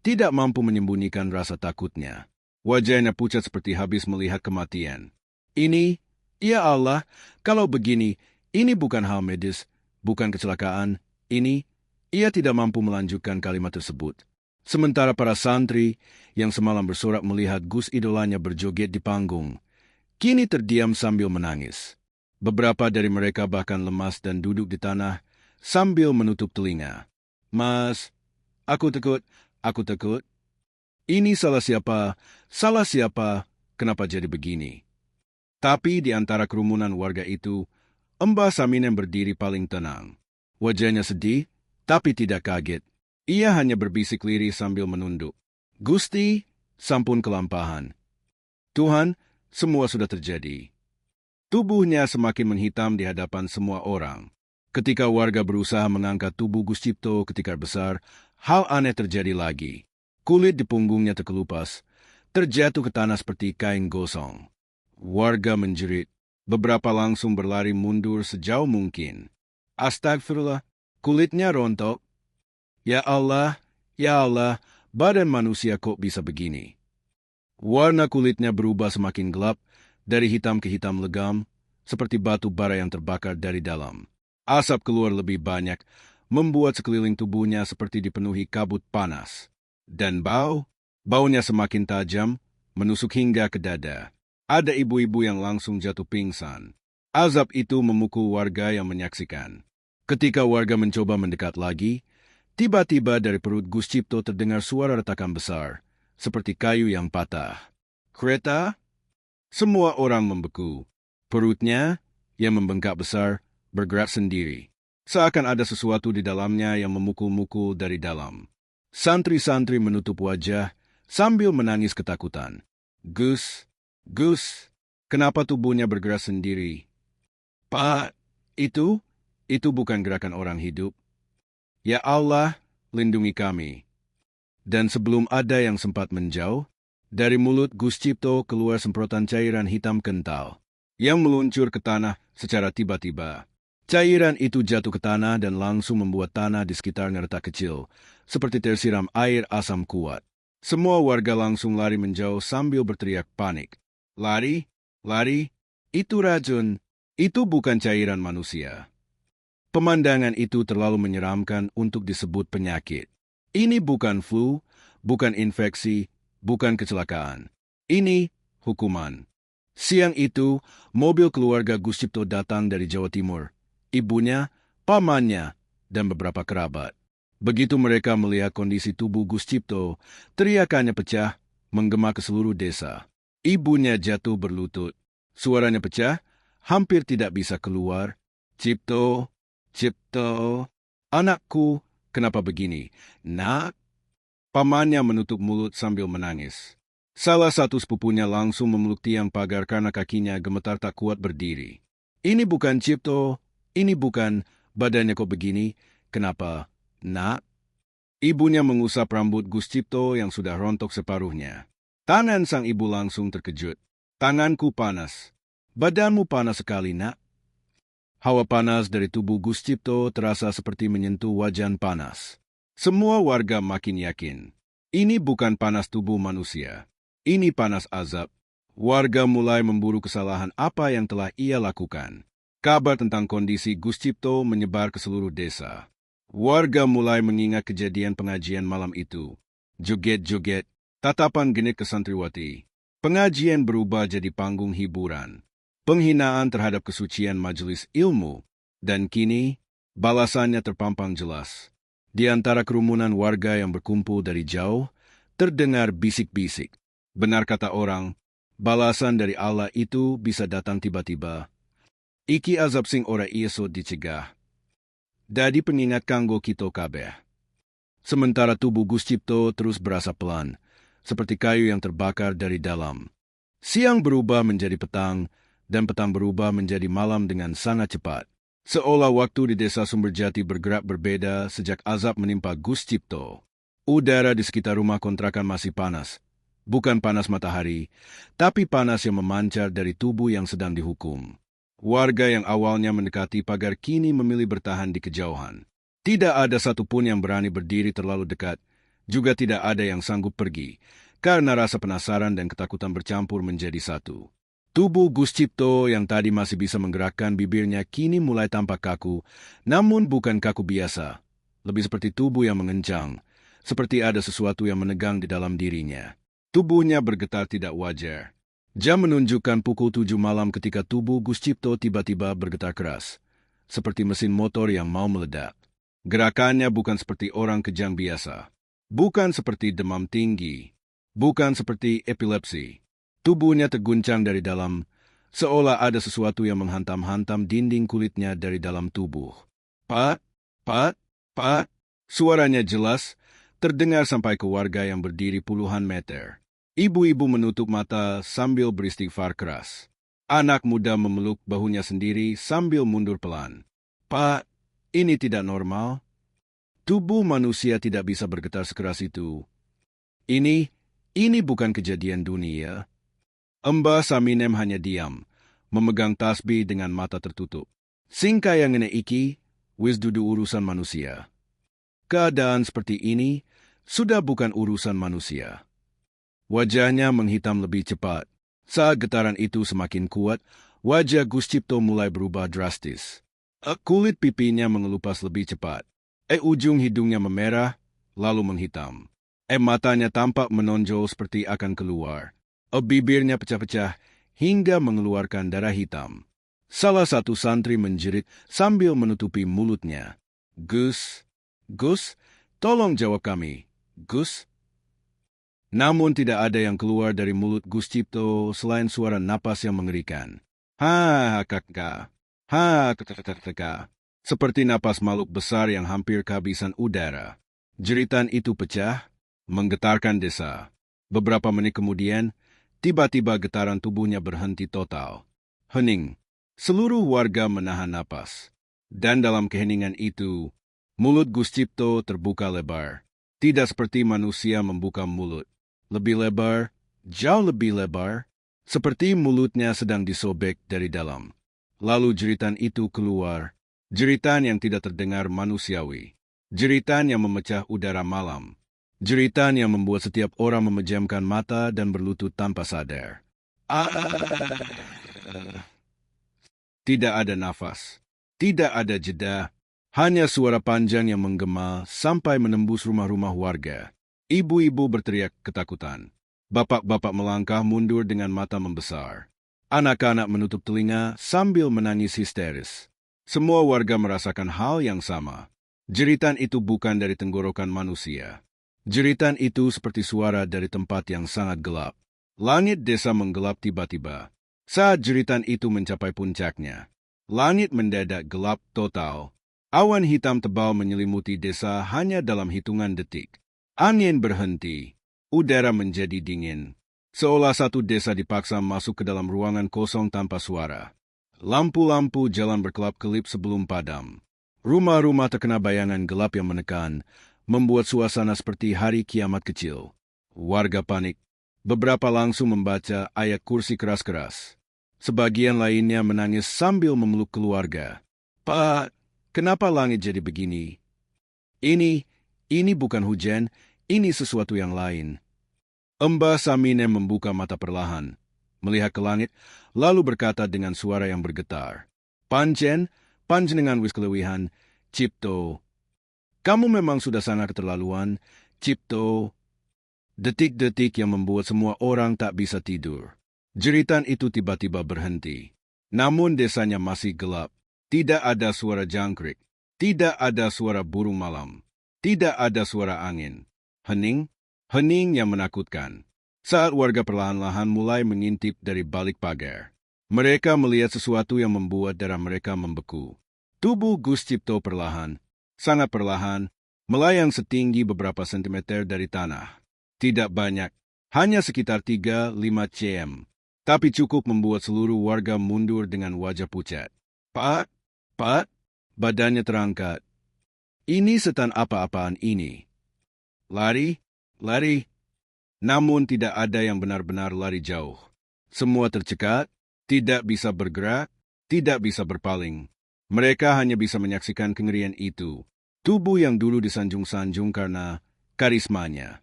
tidak mampu menyembunyikan rasa takutnya. Wajahnya pucat seperti habis melihat kematian. Ini, ya Allah, kalau begini, ini bukan hal medis, bukan kecelakaan. Ia tidak mampu melanjutkan kalimat tersebut. Sementara para santri yang semalam bersorak melihat Gus idolanya berjoget di panggung, kini terdiam sambil menangis. Beberapa dari mereka bahkan lemas dan duduk di tanah sambil menutup telinga. Mas, aku takut. Ini salah siapa, kenapa jadi begini? Tapi di antara kerumunan warga itu, Mbah Saminem berdiri paling tenang. Wajahnya sedih, tapi tidak kaget. Ia hanya berbisik lirih sambil menunduk. Gusti, sampun kelampahan. Tuhan, semua sudah terjadi. Tubuhnya semakin menghitam di hadapan semua orang. Ketika warga berusaha mengangkat tubuh Gus Cipto ke tikar besar, hal aneh terjadi lagi. Kulit di punggungnya terkelupas, terjatuh ke tanah seperti kain gosong. Warga menjerit, beberapa langsung berlari mundur sejauh mungkin. Astagfirullah, kulitnya rontok. Ya Allah, badan manusia kok bisa begini? Warna kulitnya berubah semakin gelap, dari hitam ke hitam legam, seperti batu bara yang terbakar dari dalam. Asap keluar lebih banyak, membuat sekeliling tubuhnya seperti dipenuhi kabut panas. Dan baunya semakin tajam, menusuk hingga ke dada. Ada ibu-ibu yang langsung jatuh pingsan. Azab itu memukul warga yang menyaksikan. Ketika warga mencoba mendekat lagi, tiba-tiba dari perut Gus Cipto terdengar suara retakan besar, seperti kayu yang patah. Kereta? Semua orang membeku. Perutnya, yang membengkak besar, bergerak sendiri. Seakan ada sesuatu di dalamnya yang memukul-mukul dari dalam. Santri-santri menutup wajah sambil menangis ketakutan. Gus, kenapa tubuhnya bergerak sendiri? Pak, itu bukan gerakan orang hidup. Ya Allah, lindungi kami. Dan sebelum ada yang sempat menjauh, dari mulut Gus Cipto keluar semprotan cairan hitam kental, yang meluncur ke tanah secara tiba-tiba. Cairan itu jatuh ke tanah dan langsung membuat tanah di sekitarnya retak kecil, seperti tersiram air asam kuat. Semua warga langsung lari menjauh sambil berteriak panik. Lari, lari, itu racun, itu bukan cairan manusia. Pemandangan itu terlalu menyeramkan untuk disebut penyakit. Ini bukan flu, bukan infeksi, bukan kecelakaan. Ini hukuman. Siang itu, mobil keluarga Gus Cipto datang dari Jawa Timur. Ibunya, pamannya, dan beberapa kerabat. Begitu mereka melihat kondisi tubuh Gus Cipto, teriakannya pecah, menggema ke seluruh desa. Ibunya jatuh berlutut. Suaranya pecah, hampir tidak bisa keluar. Cipto, Cipto, anakku, kenapa begini? Nak? Pamannya menutup mulut sambil menangis. Salah satu sepupunya langsung memeluk tiang pagar karena kakinya gemetar tak kuat berdiri. Ini bukan Cipto, ini bukan, badannya kok begini, kenapa, nak? Ibunya mengusap rambut Gus Cipto yang sudah rontok separuhnya. Tangan sang ibu langsung terkejut. Tanganku panas. Badanmu panas sekali, nak. Hawa panas dari tubuh Gus Cipto terasa seperti menyentuh wajan panas. Semua warga makin yakin. Ini bukan panas tubuh manusia. Ini panas azab. Warga mulai memburu kesalahan apa yang telah ia lakukan. Kabar tentang kondisi Gus Cipto menyebar ke seluruh desa. Warga mulai mengingat kejadian pengajian malam itu. Joget-joget, tatapan genit ke santriwati. Pengajian berubah jadi panggung hiburan. Penghinaan terhadap kesucian majelis ilmu. Dan kini, balasannya terpampang jelas. Di antara kerumunan warga yang berkumpul dari jauh, terdengar bisik-bisik. Benar kata orang, balasan dari Allah itu bisa datang tiba-tiba. Iki azab sing ora iso dicegah. Dadi pengingat kanggo kita kabeh. Sementara tubuh Gus Cipto terus berasa pelan, seperti kayu yang terbakar dari dalam. Siang berubah menjadi petang, dan petang berubah menjadi malam dengan sangat cepat. Seolah waktu di desa Sumberjati bergerak berbeda sejak azab menimpa Gus Cipto. Udara di sekitar rumah kontrakan masih panas. Bukan panas matahari, tapi panas yang memancar dari tubuh yang sedang dihukum. Warga yang awalnya mendekati pagar kini memilih bertahan di kejauhan. Tidak ada satupun yang berani berdiri terlalu dekat, juga tidak ada yang sanggup pergi, karena rasa penasaran dan ketakutan bercampur menjadi satu. Tubuh Gus Cipto yang tadi masih bisa menggerakkan bibirnya kini mulai tampak kaku, namun bukan kaku biasa. Lebih seperti tubuh yang mengencang, seperti ada sesuatu yang menegang di dalam dirinya. Tubuhnya bergetar tidak wajar. Jam menunjukkan pukul 7 malam ketika tubuh Gus Cipto tiba-tiba bergetar keras, seperti mesin motor yang mau meledak. Gerakannya bukan seperti orang kejang biasa, bukan seperti demam tinggi, bukan seperti epilepsi. Tubuhnya terguncang dari dalam, seolah ada sesuatu yang menghantam-hantam dinding kulitnya dari dalam tubuh. Pat, pat, pat, suaranya jelas, terdengar sampai ke warga yang berdiri puluhan meter. Ibu-ibu menutup mata sambil beristighfar keras. Anak muda memeluk bahunya sendiri sambil mundur pelan. Pak, ini tidak normal. Tubuh manusia tidak bisa bergetar sekeras itu. Ini bukan kejadian dunia. Mbah Saminem hanya diam, memegang tasbih dengan mata tertutup. Singkai yang iki, wis dudu urusan manusia. Keadaan seperti ini sudah bukan urusan manusia. Wajahnya menghitam lebih cepat. Saat getaran itu semakin kuat, wajah Gus Cipto mulai berubah drastis. Kulit pipinya mengelupas lebih cepat. Ujung hidungnya memerah, lalu menghitam. Matanya tampak menonjol seperti akan keluar. Bibirnya pecah-pecah hingga mengeluarkan darah hitam. Salah satu santri menjerit sambil menutupi mulutnya. Gus, tolong jawab kami, Gus. Namun tidak ada yang keluar dari mulut Gus Cipto selain suara napas yang mengerikan. Ha-ha-kakak, ha-kakak, seperti napas makhluk besar yang hampir kehabisan udara. Jeritan itu pecah, menggetarkan desa. Beberapa menit kemudian, tiba-tiba getaran tubuhnya berhenti total. Hening. Seluruh warga menahan napas. Dan dalam keheningan itu, mulut Gus Cipto terbuka lebar. Tidak seperti manusia membuka mulut. Lebih lebar, jauh lebih lebar, seperti mulutnya sedang disobek dari dalam. Lalu jeritan itu keluar, Jeritan yang tidak terdengar manusiawi. Jeritan yang memecah udara malam. Jeritan yang membuat setiap orang memejamkan mata dan berlutut tanpa sadar. Ah. Tidak ada nafas. Tidak ada jeda. Hanya suara panjang yang menggema sampai menembus rumah-rumah warga. Ibu-ibu berteriak ketakutan. Bapak-bapak melangkah mundur dengan mata membesar. Anak-anak menutup telinga sambil menangis histeris. Semua warga merasakan hal yang sama. Jeritan itu bukan dari tenggorokan manusia. Jeritan itu seperti suara dari tempat yang sangat gelap. Langit desa menggelap tiba-tiba. Saat jeritan itu mencapai puncaknya, langit mendadak gelap total. Awan hitam tebal menyelimuti desa hanya dalam hitungan detik. Angin berhenti. Udara menjadi dingin. Seolah satu desa dipaksa masuk ke dalam ruangan kosong tanpa suara. Lampu-lampu jalan berkelap-kelip sebelum padam. Rumah-rumah terkena bayangan gelap yang menekan, membuat suasana seperti hari kiamat kecil. Warga panik. Beberapa langsung membaca ayat kursi keras-keras. Sebagian lainnya menangis sambil memeluk keluarga. Pak, kenapa langit jadi begini? Ini bukan hujan, ini sesuatu yang lain. Mbah Samine membuka mata perlahan, melihat ke langit, lalu berkata dengan suara yang bergetar. Panjenengan wis kelewihan, Cipto. Kamu memang sudah sangat keterlaluan, Cipto. Detik-detik yang membuat semua orang tak bisa tidur. Jeritan itu tiba-tiba berhenti. Namun desanya masih gelap. Tidak ada suara jangkrik. Tidak ada suara burung malam. Tidak ada suara angin. Hening yang menakutkan. Saat warga perlahan-lahan mulai mengintip dari balik pagar, mereka melihat sesuatu yang membuat darah mereka membeku. Tubuh Gus Cipto perlahan, sangat perlahan, melayang setinggi beberapa sentimeter dari tanah. Tidak banyak, hanya sekitar 3-5 cm. Tapi cukup membuat seluruh warga mundur dengan wajah pucat. Pak, badannya terangkat. Ini setan apa-apaan ini? Lari. Namun tidak ada yang benar-benar lari jauh. Semua tercekat, tidak bisa bergerak, tidak bisa berpaling. Mereka hanya bisa menyaksikan kengerian itu. Tubuh yang dulu disanjung-sanjung karena karismanya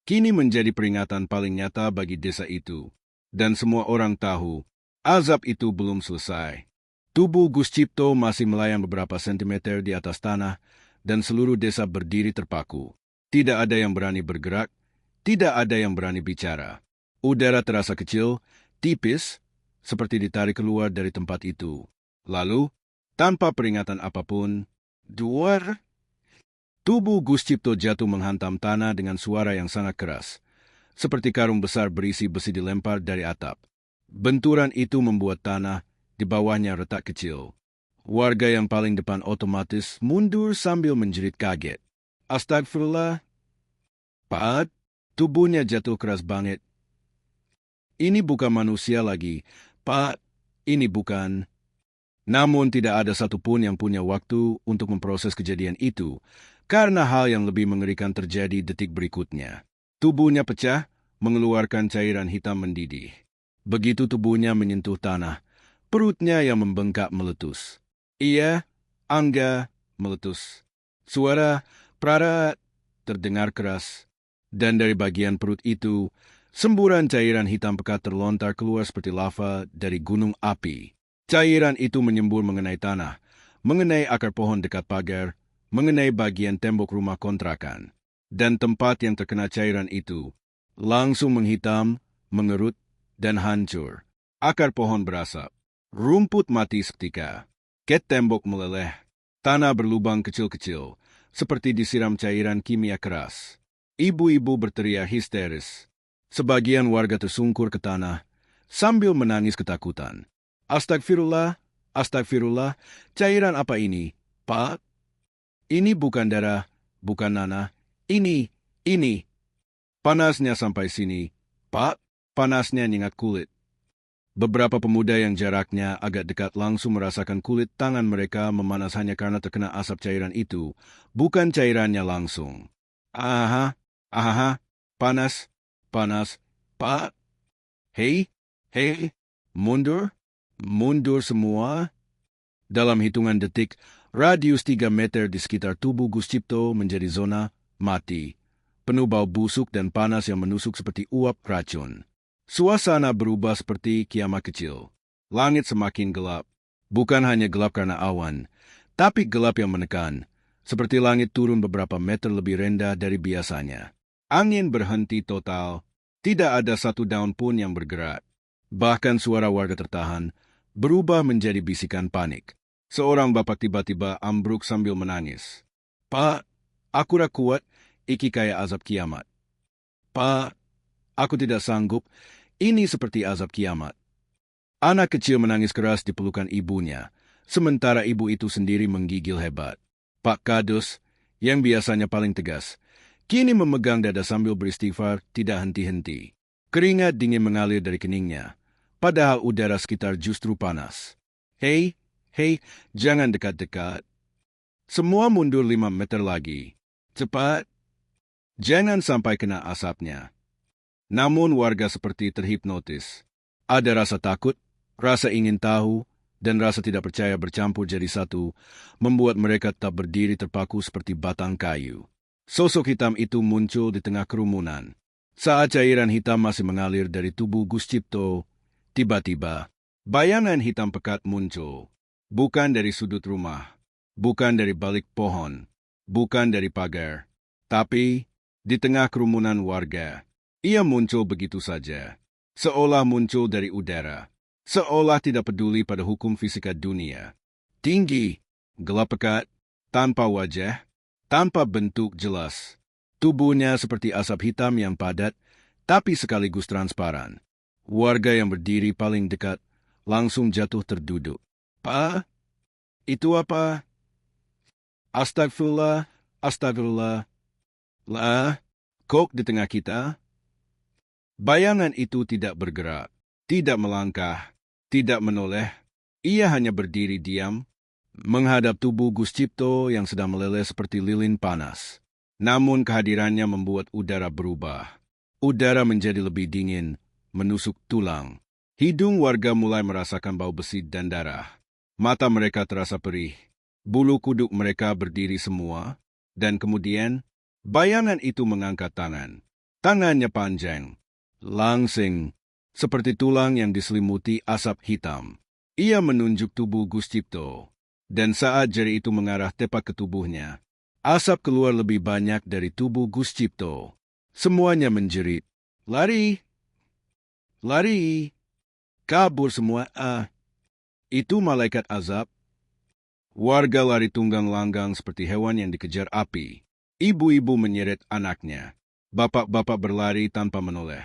kini menjadi peringatan paling nyata bagi desa itu. Dan semua orang tahu, azab itu belum selesai. Tubuh Gus Cipto masih melayang beberapa sentimeter di atas tanah, dan seluruh desa berdiri terpaku. Tidak ada yang berani bergerak, tidak ada yang berani bicara. Udara terasa kecil, tipis, seperti ditarik keluar dari tempat itu. Lalu, tanpa peringatan apapun, duar. Tubuh Gus Cipto jatuh menghantam tanah dengan suara yang sangat keras, seperti karung besar berisi besi dilempar dari atap. Benturan itu membuat tanah di bawahnya retak kecil. Warga yang paling depan otomatis mundur sambil menjerit kaget. Astagfirullah. Pak, tubuhnya jatuh keras banget. Ini bukan manusia lagi. Pak, ini bukan. Namun tidak ada satupun yang punya waktu untuk memproses kejadian itu, karena hal yang lebih mengerikan terjadi detik berikutnya. Tubuhnya pecah, mengeluarkan cairan hitam mendidih. Begitu tubuhnya menyentuh tanah, perutnya yang membengkak meletus. Iya, Angga, meletus. Suara prarat terdengar keras, dan dari bagian perut itu, semburan cairan hitam pekat terlontar keluar seperti lava dari gunung api. Cairan itu menyembur mengenai tanah, mengenai akar pohon dekat pagar, mengenai bagian tembok rumah kontrakan. Dan tempat yang terkena cairan itu langsung menghitam, mengerut, dan hancur. Akar pohon berasap, rumput mati seketika, ket tembok meleleh, tanah berlubang kecil-kecil, seperti disiram cairan kimia keras. Ibu-ibu berteriak histeris. Sebagian warga tersungkur ke tanah, sambil menangis ketakutan. Astagfirullah, cairan apa ini, Pak? Ini bukan darah, bukan nanah, ini. Panasnya sampai sini, Pak, panasnya nyengat kulit. Beberapa pemuda yang jaraknya agak dekat langsung merasakan kulit tangan mereka memanas hanya karena terkena asap cairan itu, bukan cairannya langsung. Aha, panas, Pak. Hei, mundur semua. Dalam hitungan detik, radius 3 meter di sekitar tubuh Gus Cipto menjadi zona mati, penuh bau busuk dan panas yang menusuk seperti uap racun. Suasana berubah seperti kiamat kecil. Langit semakin gelap. Bukan hanya gelap karena awan, tapi gelap yang menekan, seperti langit turun beberapa meter lebih rendah dari biasanya. Angin berhenti total, tidak ada satu daun pun yang bergerak. Bahkan suara warga tertahan, berubah menjadi bisikan panik. Seorang bapak tiba-tiba ambruk sambil menangis. "Pak, aku dah kuat, iki kayak azab kiamat. Pak, aku tidak sanggup, ini seperti azab kiamat." Anak kecil menangis keras di pelukan ibunya, sementara ibu itu sendiri menggigil hebat. Pak Kadus, yang biasanya paling tegas, kini memegang dada sambil beristighfar tidak henti-henti. Keringat dingin mengalir dari keningnya, padahal udara sekitar justru panas. Hei, jangan dekat-dekat. Semua mundur 5 meter lagi. Cepat. Jangan sampai kena asapnya. Namun warga seperti terhipnotis. Ada rasa takut, rasa ingin tahu, dan rasa tidak percaya bercampur jadi satu, membuat mereka tetap berdiri terpaku seperti batang kayu. Sosok hitam itu muncul di tengah kerumunan. Saat cairan hitam masih mengalir dari tubuh Gus Cipto, tiba-tiba, bayangan hitam pekat muncul. Bukan dari sudut rumah, bukan dari balik pohon, bukan dari pagar, tapi di tengah kerumunan warga. Ia muncul begitu saja, seolah muncul dari udara. Seolah tidak peduli pada hukum fisika dunia. Tinggi, gelap pekat, tanpa wajah, tanpa bentuk jelas. Tubuhnya seperti asap hitam yang padat, tapi sekaligus transparan. Warga yang berdiri paling dekat langsung jatuh terduduk. "Pak, itu apa?" "Astagfirullah, astagfirullah. Lah, kok di tengah kita?" Bayangan itu tidak bergerak, tidak melangkah, tidak menoleh. Ia hanya berdiri diam, menghadap tubuh Gus Cipto yang sedang meleleh seperti lilin panas. Namun kehadirannya membuat udara berubah. Udara menjadi lebih dingin, menusuk tulang. Hidung warga mulai merasakan bau besi dan darah. Mata mereka terasa perih. Bulu kuduk mereka berdiri semua. Dan kemudian, bayangan itu mengangkat tangan. Tangannya panjang, langsing, seperti tulang yang diselimuti asap hitam. Ia menunjuk tubuh Gus Cipto. Dan saat jari itu mengarah tepat ke tubuhnya, asap keluar lebih banyak dari tubuh Gus Cipto. Semuanya menjerit. "Lari! Lari! Kabur semua, Itu malaikat azab." Warga lari tunggang langgang seperti hewan yang dikejar api. Ibu-ibu menyeret anaknya. Bapak-bapak berlari tanpa menoleh.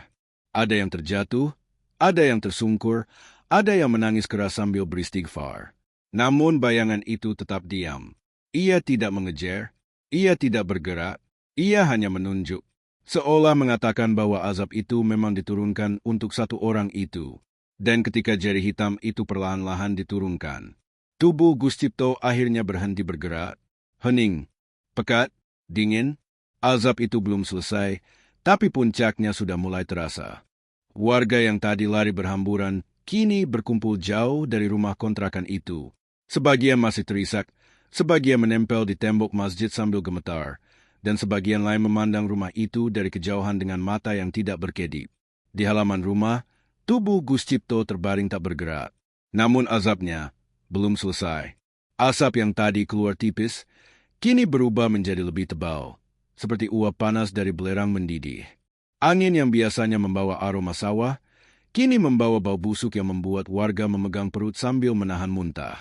Ada yang terjatuh, ada yang tersungkur, ada yang menangis keras sambil beristighfar. Namun bayangan itu tetap diam. Ia tidak mengejar, ia tidak bergerak, ia hanya menunjuk. Seolah mengatakan bahwa azab itu memang diturunkan untuk satu orang itu. Dan ketika jari hitam itu perlahan-lahan diturunkan, tubuh Gus Cipto akhirnya berhenti bergerak. Hening, pekat, dingin. Azab itu belum selesai, tapi puncaknya sudah mulai terasa. Warga yang tadi lari berhamburan kini berkumpul jauh dari rumah kontrakan itu. Sebagian masih terisak, sebagian menempel di tembok masjid sambil gemetar, dan sebagian lain memandang rumah itu dari kejauhan dengan mata yang tidak berkedip. Di halaman rumah, tubuh Gus Cipto terbaring tak bergerak. Namun azabnya belum selesai. Asap yang tadi keluar tipis, kini berubah menjadi lebih tebal, seperti uap panas dari belerang mendidih. Angin yang biasanya membawa aroma sawah, kini membawa bau busuk yang membuat warga memegang perut sambil menahan muntah.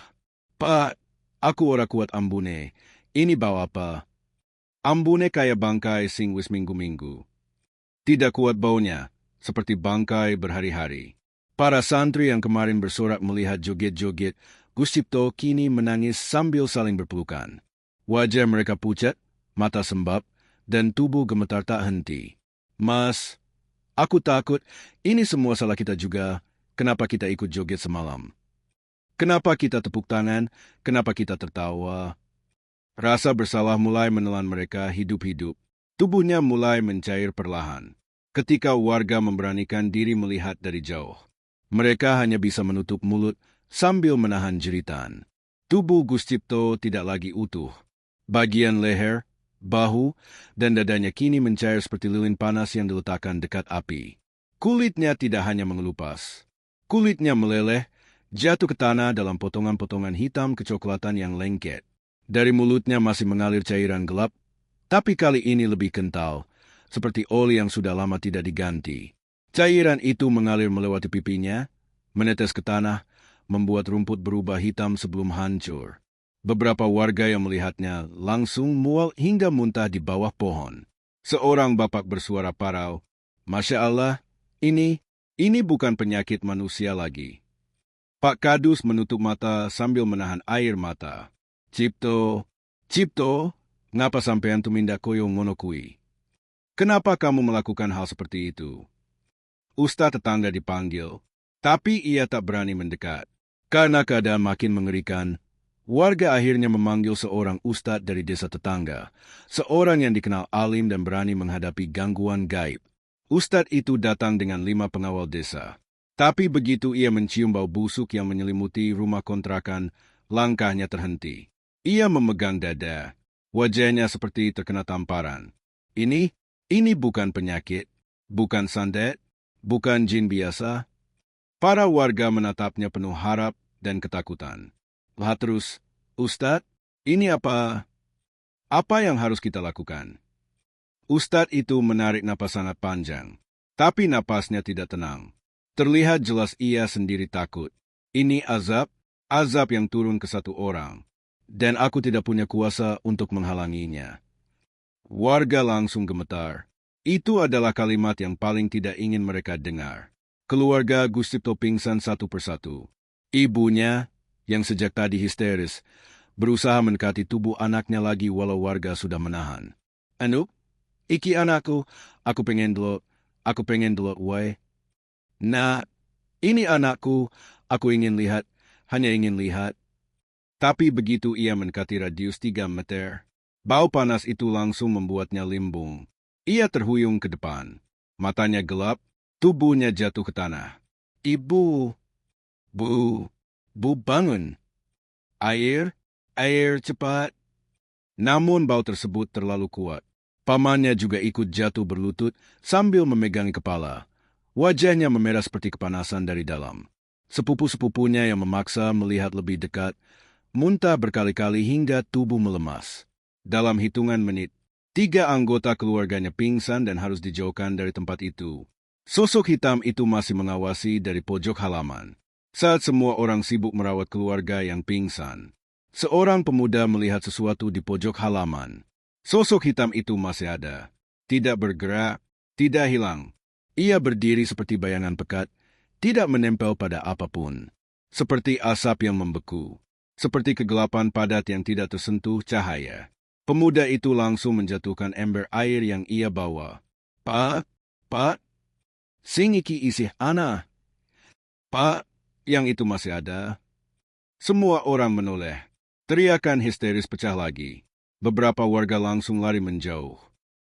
"Pak, aku ora kuat ambune. Ini bau apa?" "Ambune kayak bangkai sing wis minggu-minggu." Tidak kuat baunya, seperti bangkai berhari-hari. Para santri yang kemarin bersorak melihat joget-joget Gus Cipto kini menangis sambil saling berpelukan. Wajah mereka pucat, mata sembab, dan tubuh gemetar tak henti. "Mas, aku takut ini semua salah kita juga. Kenapa kita ikut joget semalam? Kenapa kita tepuk tangan? Kenapa kita tertawa?" Rasa bersalah mulai menelan mereka hidup-hidup. Tubuhnya mulai mencair perlahan. Ketika warga memberanikan diri melihat dari jauh, mereka hanya bisa menutup mulut sambil menahan jeritan. Tubuh Gus Cipto tidak lagi utuh. Bagian leher, bahu, dan dadanya kini mencair seperti lilin panas yang diletakkan dekat api. Kulitnya tidak hanya mengelupas. Kulitnya meleleh, jatuh ke tanah dalam potongan-potongan hitam kecoklatan yang lengket. Dari mulutnya masih mengalir cairan gelap, tapi kali ini lebih kental, seperti oli yang sudah lama tidak diganti. Cairan itu mengalir melewati pipinya, menetes ke tanah, membuat rumput berubah hitam sebelum hancur. Beberapa warga yang melihatnya langsung mual hingga muntah di bawah pohon. Seorang bapak bersuara parau, "Masya Allah, ini bukan penyakit manusia lagi." Pak Kadus menutup mata sambil menahan air mata. Cipto, ngapa sampean tumindak koyo ngono kui? Kenapa kamu melakukan hal seperti itu?" Ustaz tetangga dipanggil, tapi ia tak berani mendekat. Karena keadaan makin mengerikan, warga akhirnya memanggil seorang ustadz dari desa tetangga, seorang yang dikenal alim dan berani menghadapi gangguan gaib. Ustadz itu datang dengan 5 pengawal desa. Tapi begitu ia mencium bau busuk yang menyelimuti rumah kontrakan, langkahnya terhenti. Ia memegang dada, wajahnya seperti terkena tamparan. Ini bukan penyakit, bukan santet, bukan jin biasa. Para warga menatapnya penuh harap dan ketakutan. Lah terus, "Ustadz, ini apa yang harus kita lakukan?" Ustadz itu menarik napas sangat panjang, tapi napasnya tidak tenang. Terlihat jelas ia sendiri takut. Ini azab yang turun ke satu orang, dan aku tidak punya kuasa untuk menghalanginya. Warga langsung gemetar. Itu adalah kalimat yang paling tidak ingin mereka dengar. Keluarga Gus Cipto pingsan satu persatu. Ibunya, yang sejak tadi histeris, berusaha mendekati tubuh anaknya lagi walau warga sudah menahan. "Anu, iki anakku, aku pengen delok, woi." "Nah, ini anakku, aku ingin lihat, hanya ingin lihat." Tapi begitu ia mendekati radius 3 meter, bau panas itu langsung membuatnya limbung. Ia terhuyung ke depan. Matanya gelap, tubuhnya jatuh ke tanah. "Ibu, Bu bangun. Air cepat." Namun bau tersebut terlalu kuat. Pamannya juga ikut jatuh berlutut sambil memegangi kepala. Wajahnya memerah seperti kepanasan dari dalam. Sepupu-sepupunya yang memaksa melihat lebih dekat, muntah berkali-kali hingga tubuh melemas. Dalam hitungan menit, 3 anggota keluarganya pingsan dan harus dijauhkan dari tempat itu. Sosok hitam itu masih mengawasi dari pojok halaman. Saat semua orang sibuk merawat keluarga yang pingsan, seorang pemuda melihat sesuatu di pojok halaman. Sosok hitam itu masih ada. Tidak bergerak, tidak hilang. Ia berdiri seperti bayangan pekat, tidak menempel pada apapun. Seperti asap yang membeku. Seperti kegelapan padat yang tidak tersentuh cahaya. Pemuda itu langsung menjatuhkan ember air yang ia bawa. Pak, sing iki isih ana." "Pak, yang itu masih ada." Semua orang menoleh. Teriakan histeris pecah lagi. Beberapa warga langsung lari menjauh.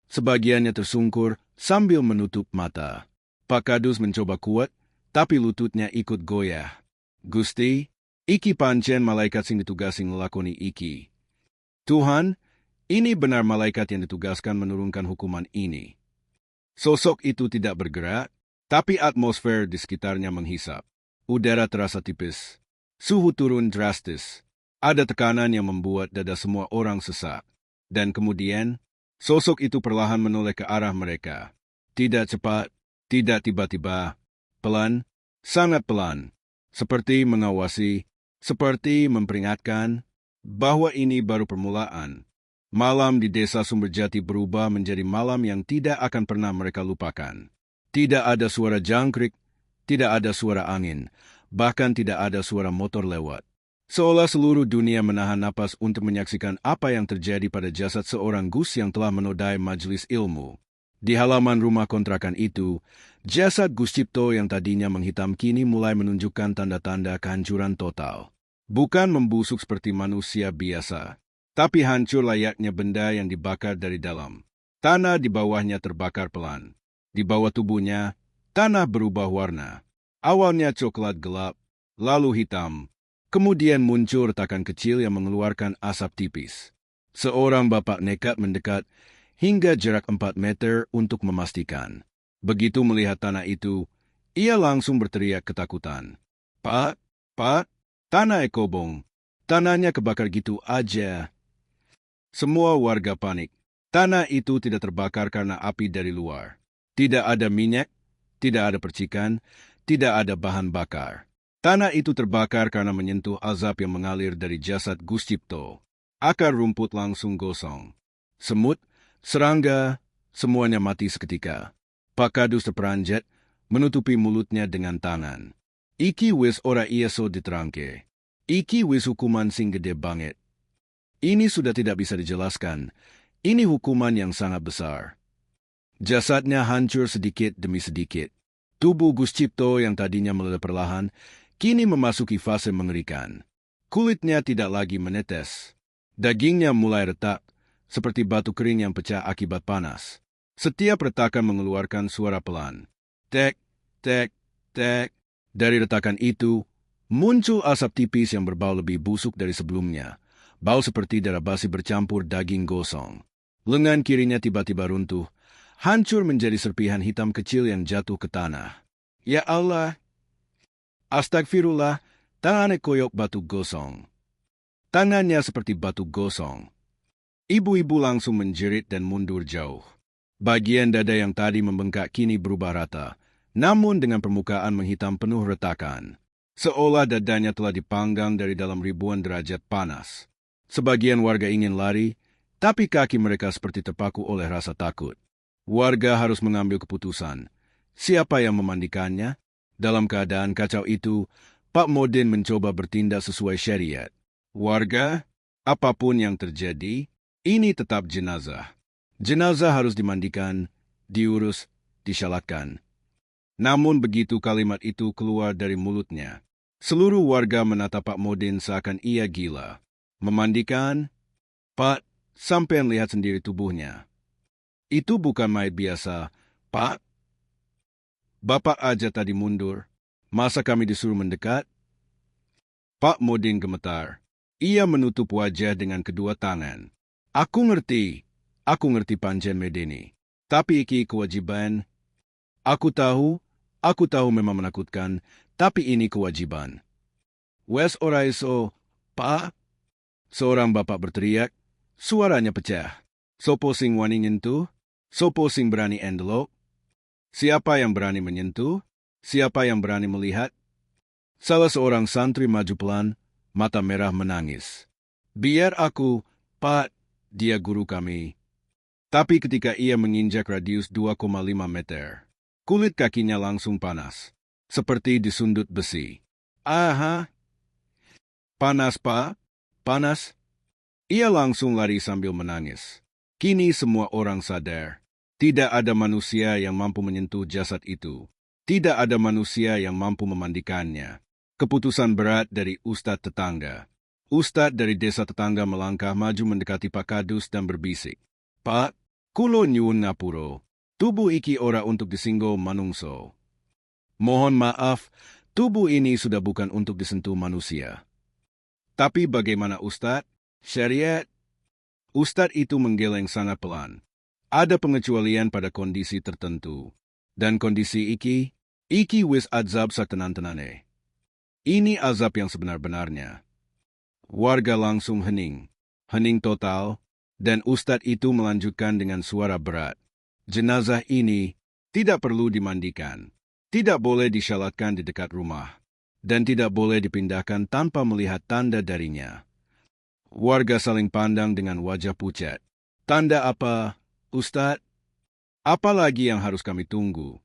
Sebagiannya tersungkur sambil menutup mata. Pak Kadus mencoba kuat, tapi lututnya ikut goyah. "Gusti, iki pancen malaikat sing ditugasi ngelakoni iki. Tuhan, ini benar malaikat yang ditugaskan menurunkan hukuman ini." Sosok itu tidak bergerak, tapi atmosfer di sekitarnya menghisap. Udara terasa tipis. Suhu turun drastis. Ada tekanan yang membuat dada semua orang sesak. Dan kemudian, sosok itu perlahan menoleh ke arah mereka. Tidak cepat, tidak tiba-tiba. Pelan, sangat pelan. Seperti mengawasi, seperti memperingatkan bahwa ini baru permulaan. Malam di desa Sumberjati berubah menjadi malam yang tidak akan pernah mereka lupakan. Tidak ada suara jangkrik, tidak ada suara angin, bahkan tidak ada suara motor lewat. Seolah seluruh dunia menahan napas untuk menyaksikan apa yang terjadi pada jasad seorang Gus yang telah menodai majelis ilmu. Di halaman rumah kontrakan itu, jasad Gus Cipto yang tadinya menghitam kini mulai menunjukkan tanda-tanda kehancuran total. Bukan membusuk seperti manusia biasa, tapi hancur layaknya benda yang dibakar dari dalam. Tanah di bawahnya terbakar pelan. Di bawah tubuhnya, tanah berubah warna. Awalnya coklat gelap, lalu hitam, Kemudian muncul retakan kecil yang mengeluarkan asap tipis. Seorang bapak nekat mendekat hingga jarak 4 meter untuk memastikan. Begitu melihat tanah itu, ia langsung berteriak ketakutan. Pak, Pak, tanah ekobong. Tanahnya kebakar gitu aja. Semua warga panik. Tanah itu tidak terbakar karena api dari luar. Tidak ada minyak, tidak ada percikan, tidak ada bahan bakar. Tanah itu terbakar karena menyentuh azab yang mengalir dari jasad Gus Cipto. Akar rumput langsung gosong. Semut, serangga, semuanya mati seketika. Pak Kadus terperanjat, menutupi mulutnya dengan tangan. Iki wis ora iaso diterangke. Iki wis hukuman sing gede banget. Ini sudah tidak bisa dijelaskan. Ini hukuman yang sangat besar. Jasadnya hancur sedikit demi sedikit. Tubuh Gus Cipto yang tadinya meledak perlahan, kini memasuki fase mengerikan. Kulitnya tidak lagi menetes. Dagingnya mulai retak, seperti batu kering yang pecah akibat panas. Setiap retakan mengeluarkan suara pelan. Tek, tek, tek. Dari retakan itu, muncul asap tipis yang berbau lebih busuk dari sebelumnya. Bau seperti darah basi bercampur daging gosong. Lengan kirinya tiba-tiba runtuh, hancur menjadi serpihan hitam kecil yang jatuh ke tanah. Ya Allah! Astagfirullah, tangannya koyok batu gosong. Tangannya seperti batu gosong. Ibu-ibu langsung menjerit dan mundur jauh. Bagian dada yang tadi membengkak kini berubah rata, namun dengan permukaan menghitam penuh retakan. Seolah dadanya telah dipanggang dari dalam ribuan derajat panas. Sebagian warga ingin lari, tapi kaki mereka seperti terpaku oleh rasa takut. Warga harus mengambil keputusan. Siapa yang memandikannya? Dalam keadaan kacau itu, Pak Modin mencoba bertindak sesuai syariat. Warga, apapun yang terjadi, ini tetap jenazah. Jenazah harus dimandikan, diurus, disyalatkan. Namun begitu kalimat itu keluar dari mulutnya, seluruh warga menatap Pak Modin seakan ia gila. Memandikan? Pak, sampean lihat sendiri tubuhnya. Itu bukan mayat biasa, Pak. Bapak aja tadi mundur. Masa kami disuruh mendekat? Pak Modin gemetar. Ia menutup wajah dengan kedua tangan. Aku ngerti pancen medeni. Tapi iki kewajiban. Aku tahu memang menakutkan, tapi ini kewajiban. Wes ora iso, Pak. Seorang bapak berteriak, suaranya pecah. Sopo sing wani nyentuh? Sopo sing berani endelok? Siapa yang berani menyentuh? Siapa yang berani melihat? Salah seorang santri maju pelan, mata merah menangis. Biar aku, Pak, dia guru kami. Tapi ketika ia menginjak radius 2,5 meter, kulit kakinya langsung panas, seperti disundut besi. Aha! Panas, Pak? Panas? Ia langsung lari sambil menangis. Kini semua orang sadar. Tidak ada manusia yang mampu menyentuh jasad itu. Tidak ada manusia yang mampu memandikannya. Keputusan berat dari Ustadz tetangga. Ustadz dari desa tetangga melangkah maju mendekati Pak Kadus dan berbisik. Pak, kulo nyuwun ngapuro. Tubuh iki ora untuk disinggo manungso. Mohon maaf, tubuh ini sudah bukan untuk disentuh manusia. Tapi bagaimana Ustadz? Syariat? Ustadz itu menggeleng sangat pelan. Ada pengecualian pada kondisi tertentu. Dan kondisi iki wis azab satenan-tenane. Ini azab yang sebenar-benarnya. Warga langsung hening total, dan Ustadz itu melanjutkan dengan suara berat. Jenazah ini tidak perlu dimandikan, tidak boleh disyalatkan di dekat rumah, dan tidak boleh dipindahkan tanpa melihat tanda darinya. Warga saling pandang dengan wajah pucat. Tanda apa, Ustadz? Apa lagi yang harus kami tunggu?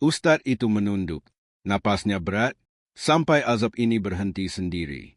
Ustadz itu menunduk, napasnya berat, sampai azab ini berhenti sendiri.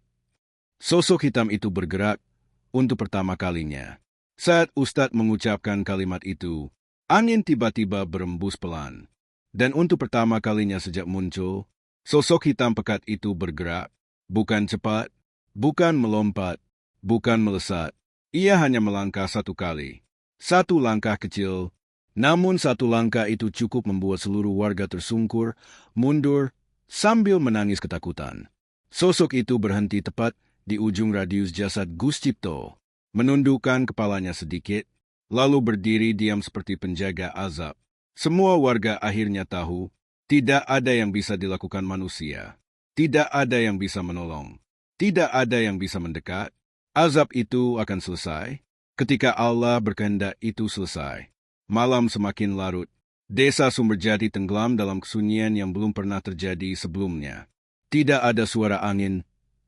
Sosok hitam itu bergerak untuk pertama kalinya. Saat Ustadz mengucapkan kalimat itu, angin tiba-tiba berembus pelan. Dan untuk pertama kalinya sejak muncul, sosok hitam pekat itu bergerak, bukan cepat, bukan melompat, bukan melesat. Ia hanya melangkah satu kali. Satu langkah kecil, namun satu langkah itu cukup membuat seluruh warga tersungkur, mundur, sambil menangis ketakutan. Sosok itu berhenti tepat di ujung radius jasad Gus Cipto, menundukkan kepalanya sedikit, lalu berdiri diam seperti penjaga azab. Semua warga akhirnya tahu, tidak ada yang bisa dilakukan manusia. Tidak ada yang bisa menolong. Tidak ada yang bisa mendekat. Azab itu akan selesai ketika Allah berkehendak itu selesai. Malam semakin larut. Desa Sumberjati tenggelam dalam kesunyian yang belum pernah terjadi sebelumnya. Tidak ada suara angin,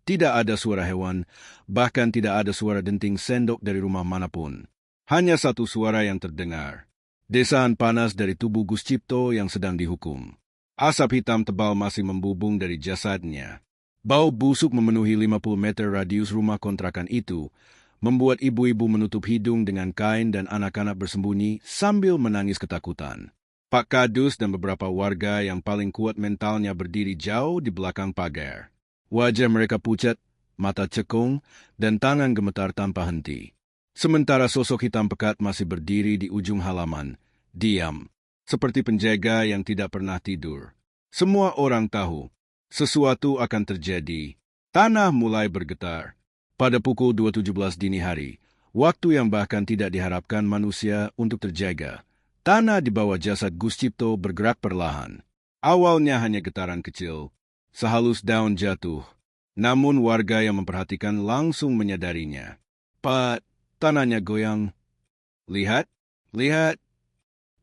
tidak ada suara hewan, bahkan tidak ada suara denting sendok dari rumah manapun. Hanya satu suara yang terdengar. Desaan panas dari tubuh Gus Cipto yang sedang dihukum. Asap hitam tebal masih membubung dari jasadnya. Bau busuk memenuhi 50 meter radius rumah kontrakan itu, membuat ibu-ibu menutup hidung dengan kain dan anak-anak bersembunyi sambil menangis ketakutan. Pak Kadus dan beberapa warga yang paling kuat mentalnya berdiri jauh di belakang pagar. Wajah mereka pucat, mata cekung, dan tangan gemetar tanpa henti. Sementara sosok hitam pekat masih berdiri di ujung halaman, diam, seperti penjaga yang tidak pernah tidur. Semua orang tahu, sesuatu akan terjadi. Tanah mulai bergetar. Pada pukul 2.17 dini hari, waktu yang bahkan tidak diharapkan manusia untuk terjaga, tanah di bawah jasad Gus Cipto bergerak perlahan. Awalnya hanya getaran kecil, sehalus daun jatuh. Namun warga yang memperhatikan langsung menyadarinya. Pak, tanahnya goyang. Lihat, lihat.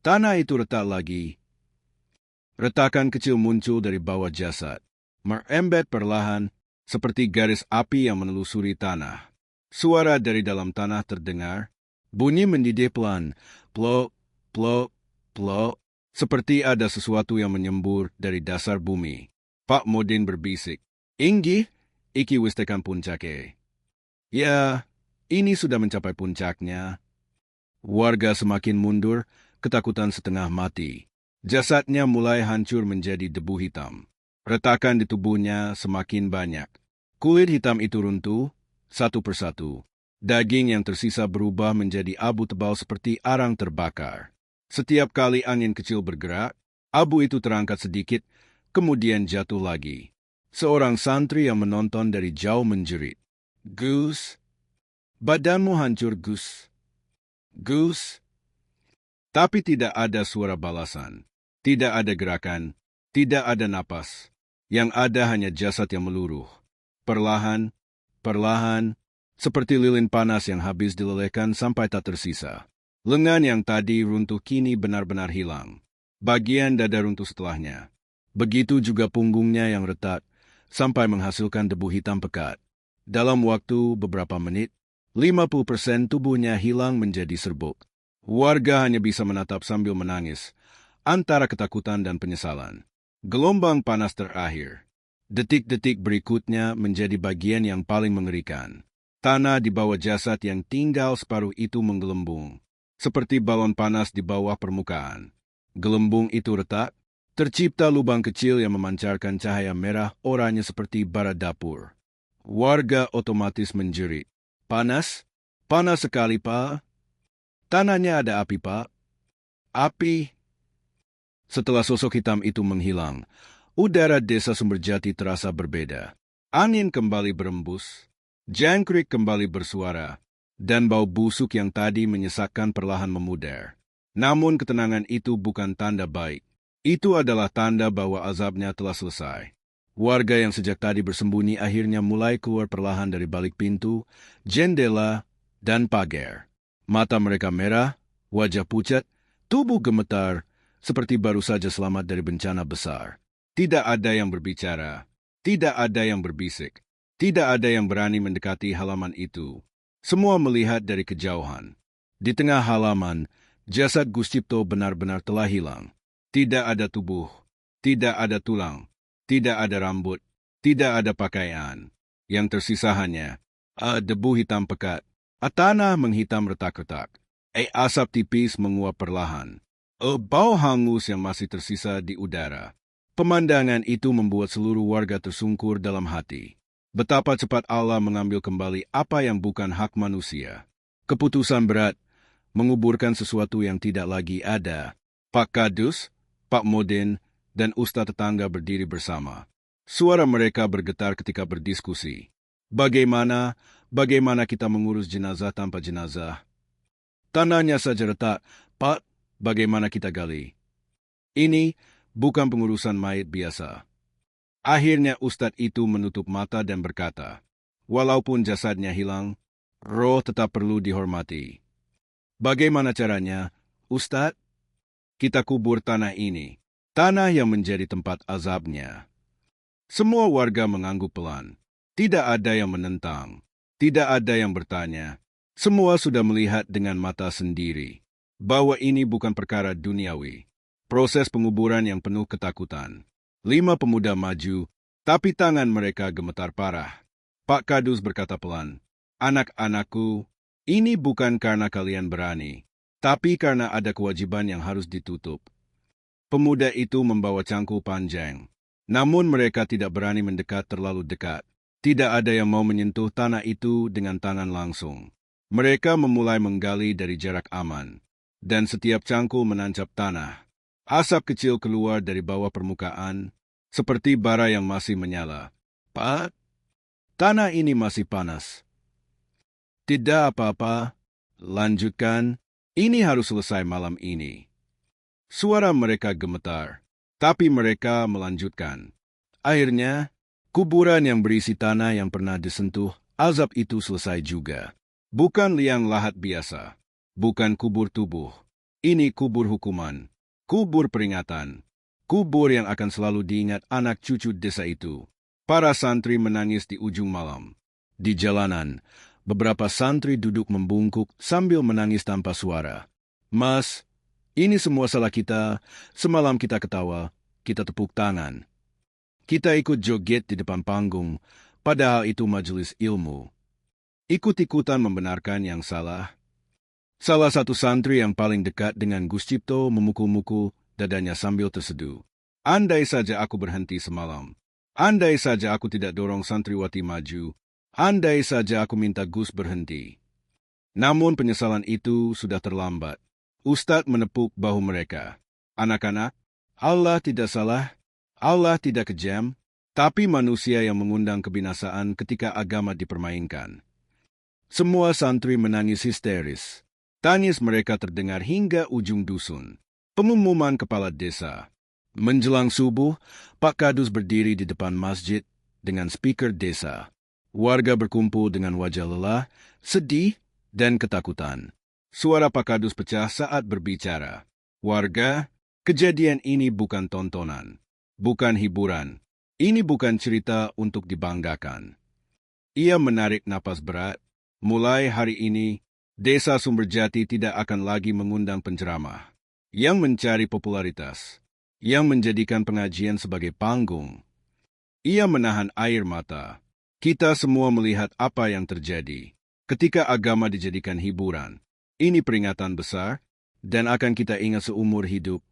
Tanah itu retak lagi. Retakan kecil muncul dari bawah jasad. Merembet perlahan, seperti garis api yang menelusuri tanah. Suara dari dalam tanah terdengar. Bunyi mendidih pelan. Plok, plok, plok. Seperti ada sesuatu yang menyembur dari dasar bumi. Pak Modin berbisik. Inggi, iki wis tekan puncake. Ya, ini sudah mencapai puncaknya. Warga semakin mundur, ketakutan setengah mati. Jasadnya mulai hancur menjadi debu hitam. Retakan di tubuhnya semakin banyak. Kulit hitam itu runtuh, satu persatu. Daging yang tersisa berubah menjadi abu tebal seperti arang terbakar. Setiap kali angin kecil bergerak, abu itu terangkat sedikit, kemudian jatuh lagi. Seorang santri yang menonton dari jauh menjerit. Gus, badanmu hancur, Gus. Gus. Tapi tidak ada suara balasan. Tidak ada gerakan. Tidak ada napas. Yang ada hanya jasad yang meluruh. Perlahan, perlahan, seperti lilin panas yang habis dilelehkan sampai tak tersisa. Lengan yang tadi runtuh kini benar-benar hilang. Bagian dada runtuh setelahnya. Begitu juga punggungnya yang retak, sampai menghasilkan debu hitam pekat. Dalam waktu beberapa menit, 50% tubuhnya hilang menjadi serbuk. Warga hanya bisa menatap sambil menangis, antara ketakutan dan penyesalan. Gelombang panas terakhir. Detik-detik berikutnya menjadi bagian yang paling mengerikan. Tanah di bawah jasad yang tinggal separuh itu menggelembung, seperti balon panas di bawah permukaan. Gelembung itu retak, tercipta lubang kecil yang memancarkan cahaya merah oranye seperti bara dapur. Warga otomatis menjerit. Panas? Panas sekali, Pak. Tanahnya ada api, Pak. Api. Setelah sosok hitam itu menghilang, udara desa Sumberjati terasa berbeda. Angin kembali berembus, jangkrik kembali bersuara, dan bau busuk yang tadi menyesakkan perlahan memudar. Namun ketenangan itu bukan tanda baik. Itu adalah tanda bahwa azabnya telah selesai. Warga yang sejak tadi bersembunyi akhirnya mulai keluar perlahan dari balik pintu, jendela, dan pagar. Mata mereka merah, wajah pucat, tubuh gemetar, seperti baru saja selamat dari bencana besar. Tidak ada yang berbicara, tidak ada yang berbisik, tidak ada yang berani mendekati halaman itu. Semua melihat dari kejauhan. Di tengah halaman, jasad Gus Cipto benar-benar telah hilang. Tidak ada tubuh, tidak ada tulang, tidak ada rambut, tidak ada pakaian. Yang tersisa hanya debu hitam pekat. Tanah menghitam retak-retak. Asap tipis menguap perlahan. Bau hangus yang masih tersisa di udara. Pemandangan itu membuat seluruh warga tersungkur dalam hati. Betapa cepat Allah mengambil kembali apa yang bukan hak manusia. Keputusan berat, menguburkan sesuatu yang tidak lagi ada. Pak Kadus, Pak Modin, dan ustaz tetangga berdiri bersama. Suara mereka bergetar ketika berdiskusi. Bagaimana kita mengurus jenazah tanpa jenazah? Tanahnya saja retak, Pak, bagaimana kita gali? Ini bukan pengurusan mayat biasa. Akhirnya Ustadz itu menutup mata dan berkata, walaupun jasadnya hilang, roh tetap perlu dihormati. Bagaimana caranya, Ustadz? Kita kubur tanah ini, tanah yang menjadi tempat azabnya. Semua warga mengangguk pelan. Tidak ada yang menentang, tidak ada yang bertanya. Semua sudah melihat dengan mata sendiri bahwa ini bukan perkara duniawi. Proses penguburan yang penuh ketakutan. 5 pemuda maju, tapi tangan mereka gemetar parah. Pak Kadus berkata pelan, anak-anakku, ini bukan karena kalian berani, tapi karena ada kewajiban yang harus ditutup. Pemuda itu membawa cangkul panjang, namun mereka tidak berani mendekat terlalu dekat. Tidak ada yang mau menyentuh tanah itu dengan tangan langsung. Mereka memulai menggali dari jarak aman, dan setiap cangkul menancap tanah. Asap kecil keluar dari bawah permukaan, seperti bara yang masih menyala. Pak, tanah ini masih panas. Tidak apa-apa, lanjutkan. Ini harus selesai malam ini. Suara mereka gemetar, tapi mereka melanjutkan. Akhirnya, kuburan yang berisi tanah yang pernah disentuh azab itu selesai juga. Bukan liang lahat biasa, bukan kubur tubuh. Ini kubur hukuman, kubur peringatan, kubur yang akan selalu diingat anak cucu desa itu. Para santri menangis di ujung malam. Di jalanan, beberapa santri duduk membungkuk sambil menangis tanpa suara. Mas, ini semua salah kita. Semalam kita ketawa, kita tepuk tangan. Kita ikut joget di depan panggung, padahal itu majelis ilmu. Ikut-ikutan membenarkan yang salah. Salah satu santri yang paling dekat dengan Gus Cipto memukul-mukul dadanya sambil terseduh. Andai saja aku berhenti semalam. Andai saja aku tidak dorong santriwati maju. Andai saja aku minta Gus berhenti. Namun penyesalan itu sudah terlambat. Ustadz menepuk bahu mereka. Anak-anak, Allah tidak salah, Allah tidak kejam, tapi manusia yang mengundang kebinasaan ketika agama dipermainkan. Semua santri menangis histeris. Tangis mereka terdengar hingga ujung dusun. Pengumuman kepala desa. Menjelang subuh, Pak Kadus berdiri di depan masjid dengan speaker desa. Warga berkumpul dengan wajah lelah, sedih, dan ketakutan. Suara Pak Kadus pecah saat berbicara. Warga, kejadian ini bukan tontonan, bukan hiburan. Ini bukan cerita untuk dibanggakan. Ia menarik napas berat. Mulai hari ini, Desa Sumberjati tidak akan lagi mengundang penceramah yang mencari popularitas, yang menjadikan pengajian sebagai panggung. Ia menahan air mata. Kita semua melihat apa yang terjadi ketika agama dijadikan hiburan. Ini peringatan besar dan akan kita ingat seumur hidup.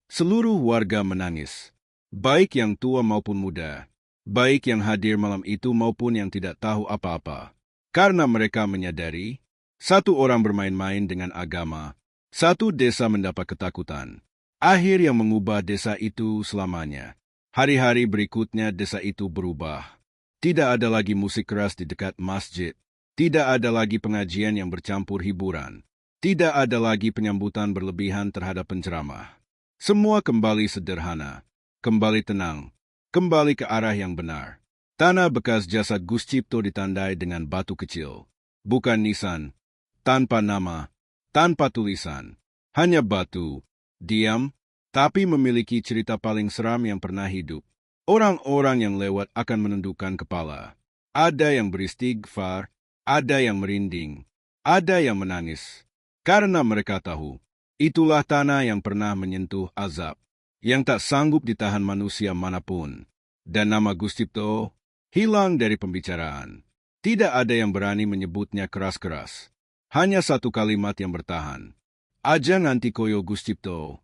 Seluruh warga menangis, baik yang tua maupun muda, baik yang hadir malam itu maupun yang tidak tahu apa-apa. Karena mereka menyadari, satu orang bermain-main dengan agama, satu desa mendapat ketakutan. Akhir yang mengubah desa itu selamanya. Hari-hari berikutnya desa itu berubah. Tidak ada lagi musik keras di dekat masjid. Tidak ada lagi pengajian yang bercampur hiburan. Tidak ada lagi penyambutan berlebihan terhadap penceramah. Semua kembali sederhana, kembali tenang, kembali ke arah yang benar. Tanah bekas jasad Gus Cipto ditandai dengan batu kecil. Bukan nisan, tanpa nama, tanpa tulisan. Hanya batu, diam, tapi memiliki cerita paling seram yang pernah hidup. Orang-orang yang lewat akan menundukkan kepala. Ada yang beristighfar, ada yang merinding, ada yang menangis. Karena mereka tahu, itulah tanah yang pernah menyentuh azab, yang tak sanggup ditahan manusia manapun. Dan nama Gus Cipto hilang dari pembicaraan. Tidak ada yang berani menyebutnya keras-keras. Hanya satu kalimat yang bertahan. Aja nganti koyo Gus Cipto.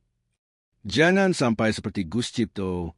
Jangan sampai seperti Gus Cipto.